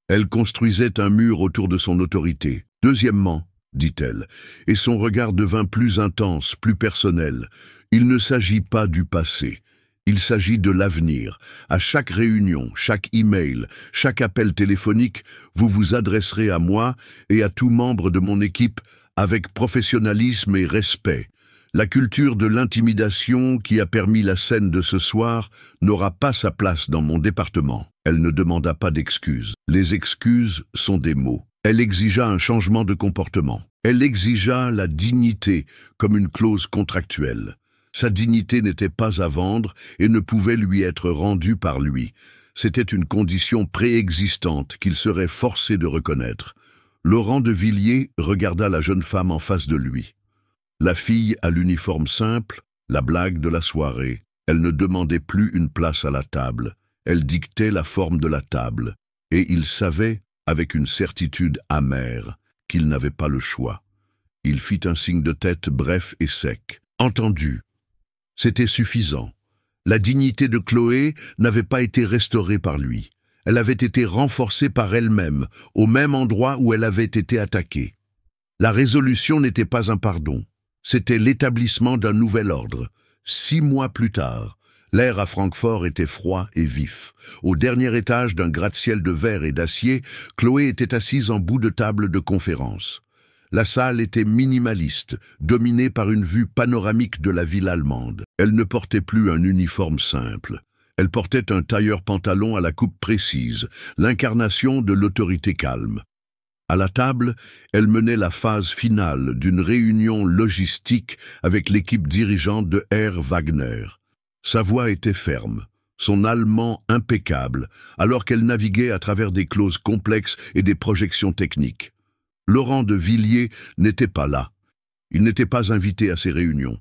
Elle construisait un mur autour de son autorité. « Deuxièmement, dit-elle, et son regard devint plus intense, plus personnel. Il ne s'agit pas du passé, il s'agit de l'avenir. À chaque réunion, chaque email, chaque appel téléphonique, vous vous adresserez à moi et à tout membre de mon équipe avec professionnalisme et respect. La culture de l'intimidation qui a permis la scène de ce soir n'aura pas sa place dans mon département. » Elle ne demanda pas d'excuses. Les excuses sont des mots. Elle exigea un changement de comportement. Elle exigea la dignité comme une clause contractuelle. Sa dignité n'était pas à vendre et ne pouvait lui être rendue par lui. C'était une condition préexistante qu'il serait forcé de reconnaître. Laurent de Villiers regarda la jeune femme en face de lui. La fille à l'uniforme simple, la blague de la soirée. Elle ne demandait plus une place à la table. Elle dictait la forme de la table. Et il savait, avec une certitude amère, qu'il n'avait pas le choix. Il fit un signe de tête bref et sec. « Entendu. » C'était suffisant. La dignité de Chloé n'avait pas été restaurée par lui. Elle avait été renforcée par elle-même, au même endroit où elle avait été attaquée. La résolution n'était pas un pardon. C'était l'établissement d'un nouvel ordre. 6 mois plus tard, l'air à Francfort était froid et vif. Au dernier étage d'un gratte-ciel de verre et d'acier, Chloé était assise en bout de table de conférence. La salle était minimaliste, dominée par une vue panoramique de la ville allemande. Elle ne portait plus un uniforme simple. Elle portait un tailleur-pantalon à la coupe précise, l'incarnation de l'autorité calme. À la table, elle menait la phase finale d'une réunion logistique avec l'équipe dirigeante de Herr Wagner. Sa voix était ferme, son allemand impeccable, alors qu'elle naviguait à travers des clauses complexes et des projections techniques. Laurent de Villiers n'était pas là. Il n'était pas invité à ces réunions.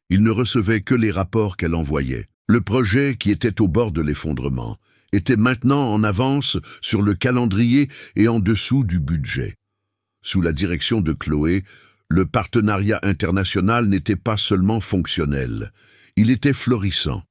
Il ne recevait que les rapports qu'elle envoyait. Le projet qui était au bord de l'effondrement était maintenant en avance sur le calendrier et en dessous du budget. Sous la direction de Chloé, le partenariat international n'était pas seulement fonctionnel, il était florissant.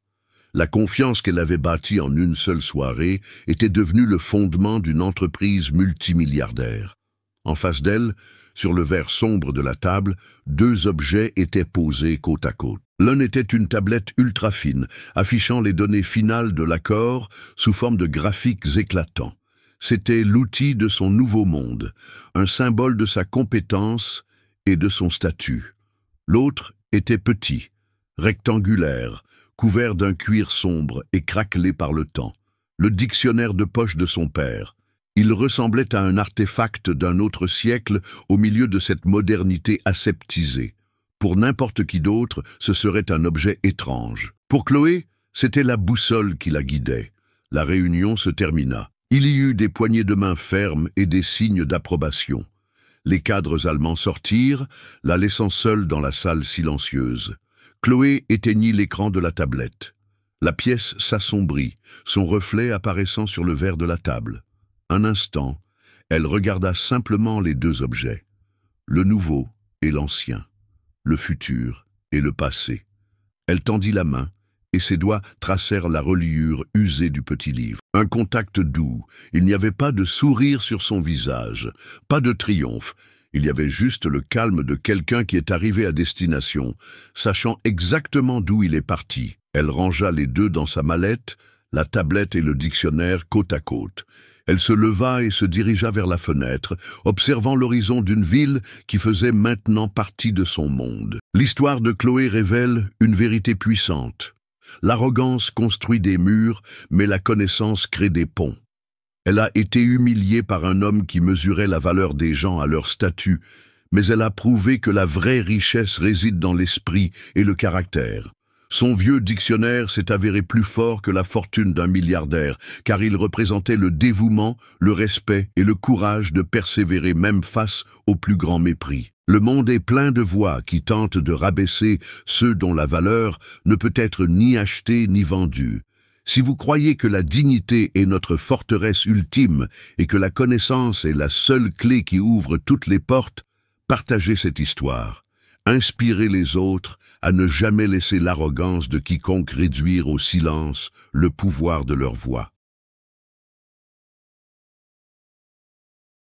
La confiance qu'elle avait bâtie en une seule soirée était devenue le fondement d'une entreprise multimilliardaire. En face d'elle, sur le verre sombre de la table, deux objets étaient posés côte à côte. L'un était une tablette ultra fine, affichant les données finales de l'accord sous forme de graphiques éclatants. C'était l'outil de son nouveau monde, un symbole de sa compétence et de son statut. L'autre était petit, rectangulaire, couvert d'un cuir sombre et craquelé par le temps. Le dictionnaire de poche de son père. Il ressemblait à un artefact d'un autre siècle au milieu de cette modernité aseptisée. Pour n'importe qui d'autre, ce serait un objet étrange. Pour Chloé, c'était la boussole qui la guidait. La réunion se termina. Il y eut des poignées de main fermes et des signes d'approbation. Les cadres allemands sortirent, la laissant seule dans la salle silencieuse. Chloé éteignit l'écran de la tablette. La pièce s'assombrit, son reflet apparaissant sur le verre de la table. Un instant, elle regarda simplement les deux objets, le nouveau et l'ancien, le futur et le passé. Elle tendit la main, et ses doigts tracèrent la reliure usée du petit livre. Un contact doux, il n'y avait pas de sourire sur son visage, pas de triomphe, il y avait juste le calme de quelqu'un qui est arrivé à destination, sachant exactement d'où il est parti. Elle rangea les deux dans sa mallette, la tablette et le dictionnaire côte à côte. Elle se leva et se dirigea vers la fenêtre, observant l'horizon d'une ville qui faisait maintenant partie de son monde. L'histoire de Chloé révèle une vérité puissante. L'arrogance construit des murs, mais la connaissance crée des ponts. Elle a été humiliée par un homme qui mesurait la valeur des gens à leur statut, mais elle a prouvé que la vraie richesse réside dans l'esprit et le caractère. Son vieux dictionnaire s'est avéré plus fort que la fortune d'un milliardaire, car il représentait le dévouement, le respect et le courage de persévérer même face au plus grand mépris. Le monde est plein de voix qui tentent de rabaisser ceux dont la valeur ne peut être ni achetée ni vendue. Si vous croyez que la dignité est notre forteresse ultime et que la connaissance est la seule clé qui ouvre toutes les portes, partagez cette histoire. Inspirez les autres à ne jamais laisser l'arrogance de quiconque réduire au silence le pouvoir de leur voix.